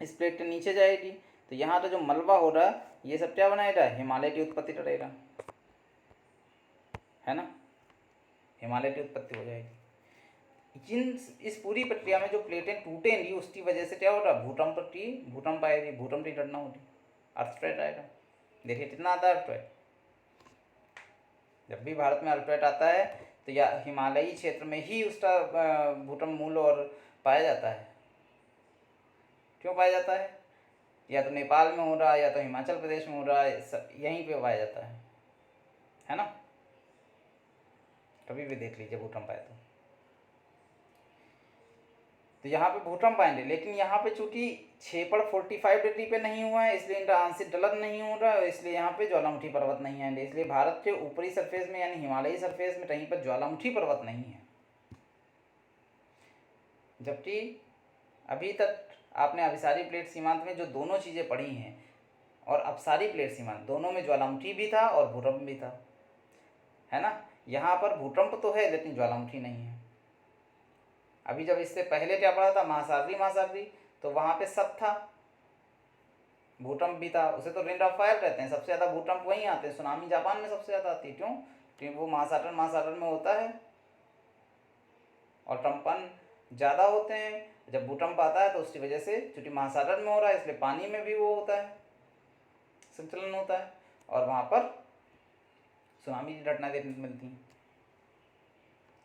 A: इस प्लेट के नीचे जाएगी तो यहाँ का जो मलबा हो रहा ये सब क्या बनाएगा, हिमालय की उत्पत्ति करेगा, है ना, हिमालय की उत्पत्ति हो जाएगी। इस पूरी प्रक्रिया में जो प्लेटें टूटेंगी उसकी वजह से क्या हो रहा, भूकंप आएगी, भूकंप की घटना होगी, अर्थक्वेक आएगा। देखिए कितना आता है अर्थक्वेक। जब भी भारत में अर्थक्वेक आता है तो या हिमालयी क्षेत्र में ही उसका भूकंप मूल और पाया जाता है। क्यों पाया जाता है, या तो नेपाल में हो रहा है या तो हिमाचल प्रदेश में हो रहा है, यहीं पे पाया जाता है ना। कभी भी देख लीजिए भूकंप आए तो यहाँ पे भूकंप आएंगे, लेकिन यहाँ पे चूंकि क्षेपण 45 डिग्री पे नहीं हुआ है इसलिए इनका आंशिक गलन नहीं हो रहा है, इसलिए यहाँ पे ज्वालामुखी पर्वत नहीं आएंगे। इसलिए भारत के ऊपरी सरफेस में यानी हिमालयी सरफेस में कहीं पर ज्वालामुखी पर्वत नहीं है। जबकि अभी तक आपने अभिसारी प्लेट सीमांत में जो दोनों चीज़ें पढ़ी हैं और अपसारी प्लेट सीमांत, दोनों में ज्वालामुखी भी था और भूकंप भी था, है ना। यहाँ पर भूकंप तो है लेकिन ज्वालामुखी नहीं है। अभी जब इससे पहले क्या पढ़ा था, महासागरी, तो वहाँ पे सब था, भूकंप भी था, उसे तो रिंग ऑफ फायर कहते हैं। सबसे ज़्यादा भूकंप वहीं आते हैं, सुनामी जापान में सबसे ज़्यादा आती है। क्यों, क्योंकि वो महासागर में होता है और कंपन ज़्यादा होते हैं। जब भूकंप आता है तो उसकी वजह से, चूँकि महासागर में हो रहा है इसलिए पानी में भी वो होता है, संचलन होता है और वहाँ पर सुनामी की घटना देखने को मिलती है।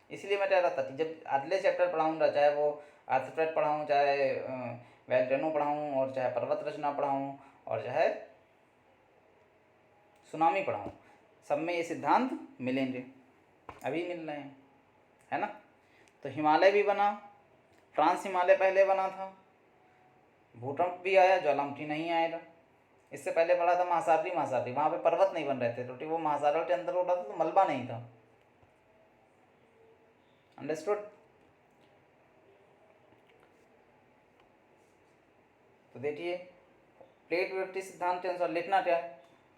A: इसलिए मैं कह रहा था कि जब अगले चैप्टर पढ़ाऊँगा, चाहे वो अर्थक्वेक पढ़ाऊँ, चाहे वोल्केनो पढ़ाऊँ, और चाहे पर्वत रचना पढ़ाऊँ, और चाहे सुनामी पढ़ाऊँ, सब में ये सिद्धांत मिलेंगे, अभी मिल रहे हैं, है ना। तो हिमालय भी बना, ट्रांस हिमालय पहले बना था, भूकंप भी आया, ज्वालामुखी नहीं आएगा। इससे पहले पढ़ा था महासागरी, वहाँ पे पर्वत नहीं बन रहे थे क्योंकि वो महासागर के अंदर हो रहा था तो मलबा नहीं था। अंडरस्टूड। तो देखिए, प्लेट विवर्ती सिद्धांत के अनुसार लिखना क्या है,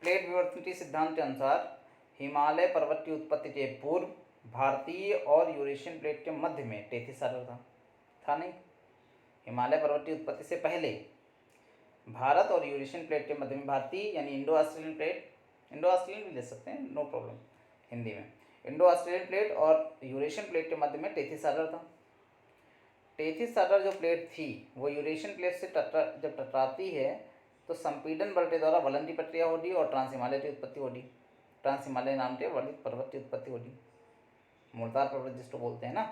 A: प्लेट विवर्ती सिद्धांत के अनुसार हिमालय पर्वत की उत्पत्ति के पूर्व भारतीय और यूरेशियन प्लेट के मध्य में टेथिस सागर था नहीं। हिमालय पर्वत की उत्पत्ति से पहले भारत और यूरेशियन प्लेट के मध्य में, भारतीय यानी Indo Australian plate, Indo Australian भी ले सकते हैं, नो प्रॉब्लम हिंदी में, इंडो ऑस्ट्रेलियन प्लेट और यूरेशियन प्लेट के मध्य में टेथिस सागर था। टेथिस सागर जो प्लेट थी वो यूरेशियन प्लेट से जब टकराती है तो संपीड़न बल के द्वारा वलन की प्रक्रिया होगी और ट्रांस हिमालय की उत्पत्ति होगी, ट्रांस हिमालय नाम के वर्णित पर्वत की उत्पत्ति होगी, मुर्दार पर्वत जिसको बोलते हैं ना।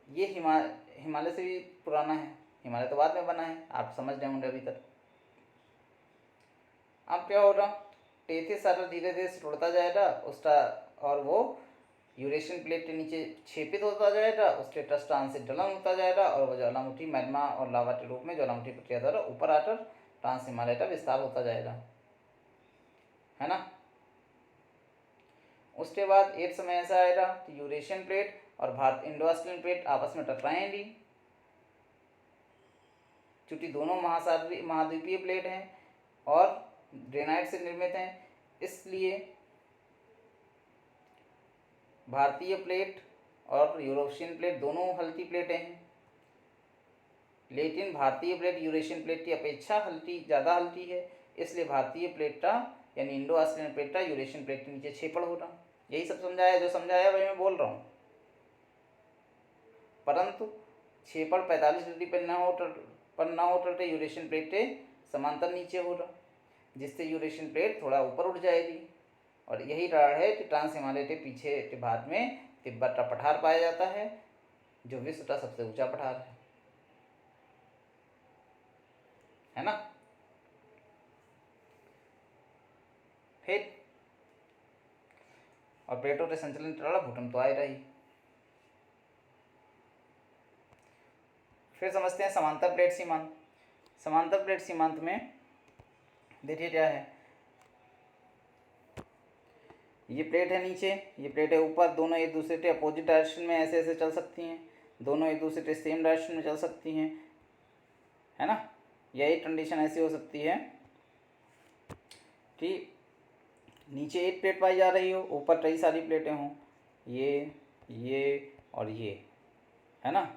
A: ये हिमालय से भी पुराना है, हिमालय तो बाद में बना है, आप समझ रहे होंगे अभी तक। अब क्या होगा, टेथिस सागर धीरे धीरे सिकुड़ता जाएगा उसका, और वो यूरेशियन प्लेट के नीचे क्षेपित होता जाएगा, उसके तस्टान से ढलन होता जाएगा और वह ज्वालामुखी मैग्मा और लावा के रूप में ज्वालामुखी प्रक्रिया द्वारा ऊपर आकर ट्रांस हिमालय का विस्तार होता जाएगा, है ना। उसके बाद एक समय ऐसा आएगा कि यूरेशियन प्लेट और भारत इंडो ऑस्ट्रेलियन प्लेट आपस में टकराएंगी, क्योंकि दोनों महाद्वीपीय प्लेट हैं और ग्रेनाइट से निर्मित हैं, इसलिए भारतीय प्लेट और यूरोशियन प्लेट दोनों हल्की प्लेटें हैं, लेकिन भारतीय प्लेट यूरेशियन प्लेट की अपेक्षा ज़्यादा हल्की है, इसलिए भारतीय प्लेट का यानी इंडो ऑस्ट्रेलियन प्लेट का यूरेशियन प्लेट के नीचे क्षेपण हो रहा। यही सब समझाया, जो समझाया वही मैं बोल रहा हूँ। परंतु क्षेपण 45 डिग्री पर न हो करके यूरेशियन प्लेट के समांतर नीचे हो रहा, जिससे यूरेशियन प्लेट थोड़ा ऊपर उठ जाएगी। और यही कारण है कि ट्रांस हिमालय के पीछे के भाग में तिब्बत का पठार पाया जाता है, जो विश्व का सबसे ऊंचा पठार है ना। फिर और प्लेटों के संचलन के भूकंप तो आए रही। फिर समझते हैं समांतर प्लेट सीमांत। समांतर प्लेट सीमांत में देखिए क्या है, ये प्लेट है नीचे, ये प्लेट है ऊपर, दोनों एक दूसरे के अपोजिट डायरेक्शन में ऐसे ऐसे चल सकती हैं, दोनों एक दूसरे के सेम डायरेक्शन में चल सकती हैं, है ना। यही कंडीशन ऐसी हो सकती है कि नीचे एक प्लेट पाई जा रही हो, ऊपर कई सारी प्लेटें हों, ये और ये, है ना।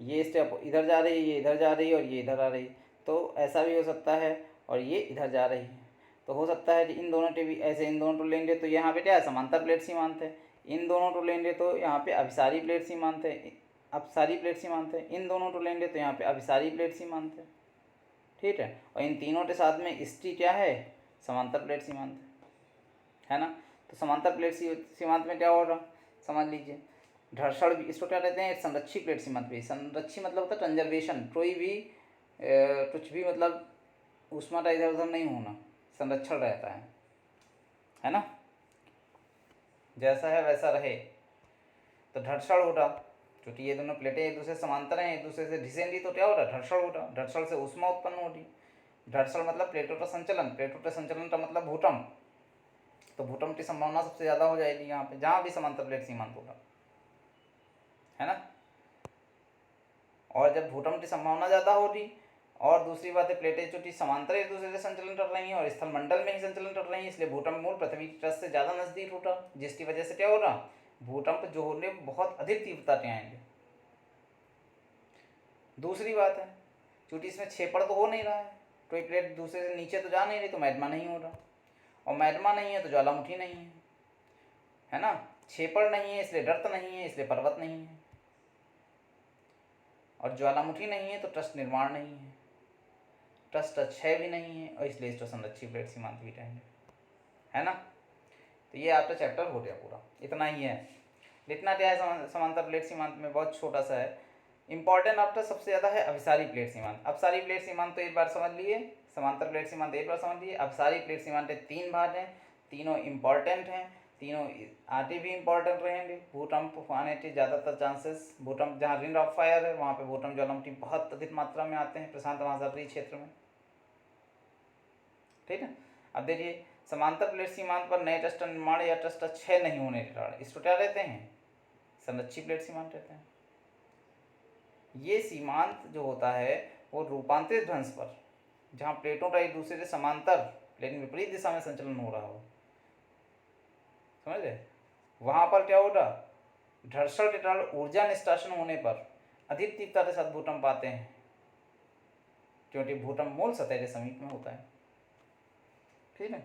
A: ये स्टेप इधर जा रही है, ये इधर जा रही है और ये इधर आ रही है, तो ऐसा भी हो सकता है। और ये इधर जा रही है, तो हो सकता है कि इन दोनों के भी ऐसे इन दोनों को लेंगे तो यहाँ पे क्या है, समांतर प्लेट सीमांत है। इन दोनों को लेंगे तो यहाँ पे अभिसारी प्लेट सीमांत है, अपसारी प्लेट सीमांत है। इन दोनों को लेंगे तो यहाँ पे अभिसारी प्लेट सीमांत है, ठीक है। और इन तीनों के साथ में इसकी क्या है, समांतर प्लेट सीमांत है ना। तो समांतर प्लेट सीमांत में क्या होगा, समझ लीजिए। घर्षण भी इसको क्या कहते हैं, संरक्षी प्लेट सीमांत भी। संरक्षी मतलब होता है कंजर्वेशन, कोई भी कुछ भी मतलब ऊष्मा का इधर उधर नहीं होना, संरक्षण रहता है ना, जैसा है वैसा रहे। तो घर्षण होगा, क्योंकि ये दोनों प्लेटें एक दूसरे समांतर हैं, एक दूसरे से घिसेंगी तो क्या होगा, घर्षण होगा। घर्षण से ऊष्मा उत्पन्न होगी। घर्षण मतलब प्लेटों का संचलन, प्लेटों के संचलन का मतलब भूकंप। तो भूकंप की संभावना सबसे ज़्यादा हो जाएगी यहाँ पे, जहाँ भी समांतर प्लेट सीमांत होगा, है ना। और जब भूकंप की संभावना ज़्यादा होगी, और दूसरी बात है प्लेटें जो कि समांतर एक दूसरे से संचलन कर रही हैं और स्थल मंडल में ही संचलन कर रही हैं, इसलिए भूकंप मूल पृथ्वी की पृष्ठ से ज़्यादा नजदीक होगा, जिसकी वजह से क्या होगा, भूकंप जो होने बहुत अधिक तीव्रता के आएंगे। दूसरी बात है, क्योंकि इसमें छेपड़ तो हो नहीं रहा है, कोई प्लेट दूसरे से नीचे तो जा नहीं रही, तो मैग्मा नहीं हो रहा, और मैग्मा नहीं है तो ज्वालामुखी नहीं है ना। छेपड़ नहीं है इसलिए गर्त नहीं है, इसलिए पर्वत नहीं है, और ज्वालामुखी नहीं है तो ट्रस्ट निर्माण नहीं है, ट्रस्ट क्षय भी नहीं है, और इसलिए इसको संरक्षी प्लेट सीमांत भी कहेंगे, है ना। तो ये आपका चैप्टर हो गया पूरा, इतना ही है। लिखना क्या है समांतर प्लेट सीमांत में, बहुत छोटा सा है। इंपॉर्टेंट आपका सबसे ज़्यादा है अभिसारी प्लेट सीमांत। अपसारी प्लेट सीमांत तो एक बार समझ लिए, समांतर प्लेट सीमांत एक बार समझ लिए। अपसारी प्लेट सीमांत के 3 भाग हैं, तीनों इंपॉर्टेंट हैं, तीनों आगे भी इंपॉर्टेंट रहेंगे। भूकंप आने के ज़्यादातर चांसेस, भूकंप जहाँ रिंग ऑफ फायर है वहाँ पे भूकंप ज्वालामुखी बहुत अधिक मात्रा में आते हैं प्रशांत महासागरीय क्षेत्र में, ठीक है। अब देखिए समांतर प्लेट सीमांत पर नए टेस्ट निर्माण या टेस्ट क्षय नहीं होने के कारण इसको क्या रहते हैं, संरक्षी प्लेट सीमांत रहते हैं। ये सीमांत जो होता है वो रूपांतरित ध्वंस पर, जहाँ प्लेटों का एक दूसरे से समांतर लेकिन विपरीत दिशा में संचलन हो रहा हो, समझ गए, वहाँ पर क्या होगा, घर्षण के कारण ऊर्जा निष्कासन होने पर अधिक तीव्रता के साथ भूकंप आते हैं, क्योंकि भूकंप मूल सतह के समीप में होता है, ठीक है।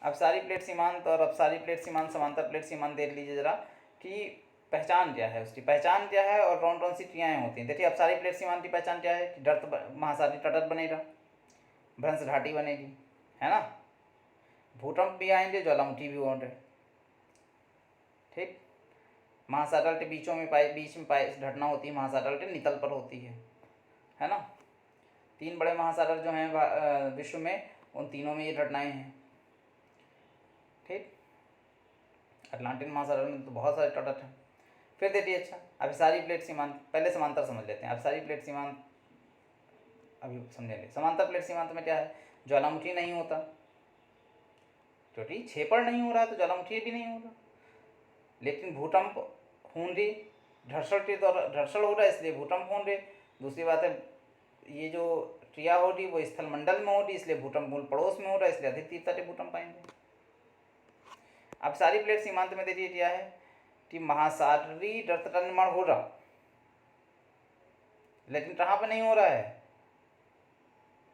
A: अपसारी प्लेट सीमांत और अपसारी प्लेट सीमांत, समांतर प्लेट सीमांत देख लीजिए जरा कि पहचान क्या है, उसकी पहचान क्या है और कौन कौन सी क्रियाएं होती हैं। देखिए अपसारी प्लेट सीमांत की पहचान क्या है कि गर्त महासागरीय तटस्थ बनेगा, भ्रंश घाटी बनेगी, है ना। भूकंप भी आएंगे, ज्वालामुखी भी होंगे, ठीक। महासागर के बीच में घटना होती है, महासागर के नितल पर होती है ना। 3 बड़े महासागर जो हैं विश्व में, उन तीनों में ये घटनाएं हैं, ठीक। अटलांटिक महासागर में तो बहुत सारे तटस्थ हैं। फिर देखिए अच्छा अभिसारी प्लेट सीमांत, पहले समांतर समझ लेते हैं। अभिसारी प्लेट सीमांत अभी समझेंगे। समांतर प्लेट सीमांत में क्या है, ज्वालामुखी नहीं होता, क्योंकि छेपड़ नहीं हो रहा है तो ज्वालामुखी भी नहीं होगा, लेकिन भूकंप होंगे, घर्षण के द्वारा घर्षण हो रहा है इसलिए भूकंप होंगे। दूसरी बात है ये जो क्रिया होगी वो स्थल मंडल में होगी, इसलिए भूकंप मूल पड़ोस में हो रहा है, इसलिए अधिक तीव्रता के भूकंप आएंगे। अभिसारी प्लेट सीमांत में देखिए क्या है कि महासागरीय गर्त का निर्माण हो रहा, लेकिन कहाँ पर नहीं हो रहा है,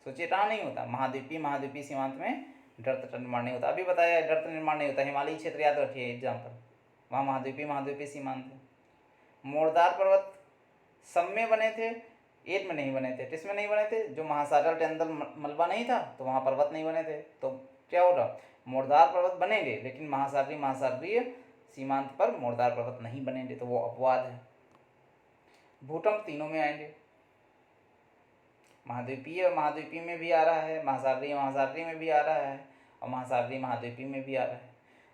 A: सोचिए कहाँ नहीं होता, महाद्वीपीय सीमांत में गर्त का निर्माण नहीं होता। अभी बताया गर्त निर्माण नहीं होता, हिमालयी क्षेत्र याद रखिए एग्जाम्पल, वहाँ महाद्वीपीय सीमांत है। मोरदार पर्वत सब में बने थे, एक में नहीं बने थे। किसमें नहीं बने थे, जो महासागर के अंदर मलबा नहीं था तो वहाँ पर्वत नहीं बने थे। तो क्या हो रहा, मोरदार पर्वत बनेंगे लेकिन महासागरीय सीमांत पर मोरदार पर्वत नहीं बनेंगे, तो वो अपवाद है। भूकंप तीनों में आएंगे, महाद्वीपीय में भी आ रहा है, महासागरीय में भी आ रहा है, और महाद्वीपीय में भी आ रहा है।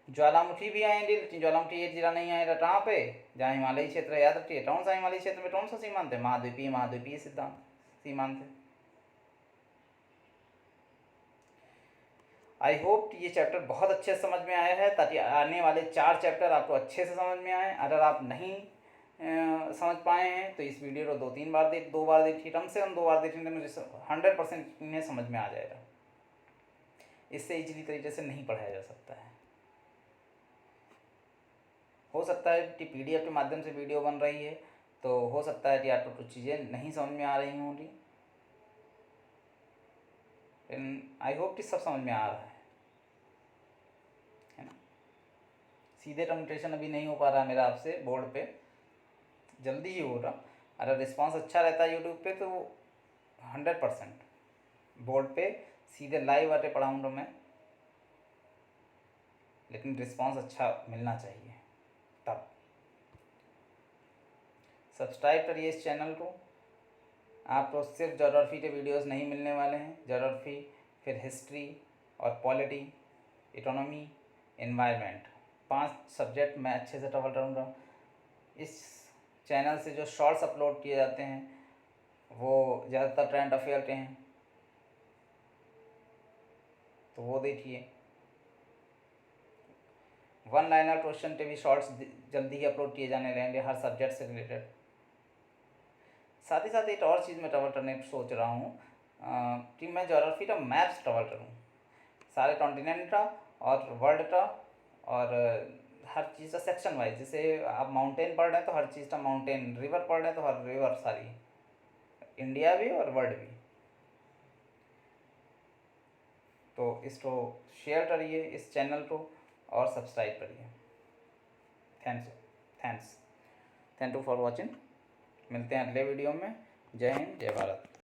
A: ज्वालामुखी भी आएंगे, लेकिन ज्वालामुखी एक जिला नहीं आएगा, कहाँ पे, जहाँ हिमालयी क्षेत्र याद रखिए। कौन सा हिमालयी क्षेत्र में कौन सा सीमांत है, महाद्वीपीय सिद्धांत सीमांत है। आई होप ये चैप्टर बहुत अच्छे से समझ में आया है, ताकि आने वाले 4 चैप्टर आपको अच्छे से समझ में आए। अगर आप नहीं समझ पाए हैं तो इस वीडियो को 2 बार देखिए, कम से कम 2 बार देखने में 100% इन्हें समझ में आ जाएगा। इससे इजीली तरीके से नहीं पढ़ाया जा सकता है। हो सकता है कि PDF के माध्यम से वीडियो बन रही है तो हो सकता है कि आपको कुछ चीज़ें नहीं समझ में आ रही होंगी, आई होप कि सब समझ में आ रहा है ना। सीधे कम्युनिकेशन अभी नहीं हो पा रहा मेरा आपसे बोर्ड पे, जल्दी ही होगा। अगर रिस्पांस अच्छा रहता है यूट्यूब पे तो 100% बोर्ड पे सीधे लाइव आके पढ़ाऊँगा मैं, लेकिन रिस्पांस अच्छा मिलना चाहिए तब। सब्सक्राइब करिए इस चैनल को। आपको सिर्फ ज्योग्राफी के वीडियोस नहीं मिलने वाले हैं, ज्योग्राफी, फिर हिस्ट्री और पॉलिटी, इकोनॉमी, एनवायरनमेंट, 5 सब्जेक्ट मैं अच्छे से कवर करूँगा। इस चैनल से जो शॉर्ट्स अपलोड किए जाते हैं वो ज़्यादातर करंट अफेयर के हैं, तो वो देखिए। 1 लाइनर क्वेश्चन के भी शॉर्ट्स जल्दी ही अपलोड किए जाने लगेंगे हर सब्जेक्ट से रिलेटेड। साथ ही साथ एक और चीज़ मैं कवर करने की सोच रहा हूँ कि मैं ज्योग्राफी का मैप्स कवर करूँ, सारे कॉन्टिनेंट का और वर्ल्ड का, और हर चीज़ का सेक्शन वाइज। जैसे आप माउंटेन पढ़ रहे हैं तो हर चीज़ का माउंटेन, रिवर पढ़ रहे हैं तो हर रिवर सारी, इंडिया भी और वर्ल्ड भी। तो इसको शेयर करिए इस चैनल को और सब्सक्राइब करिए। Thanks thank you for watching. मिलते हैं अगले वीडियो में। जय हिंद, जय भारत।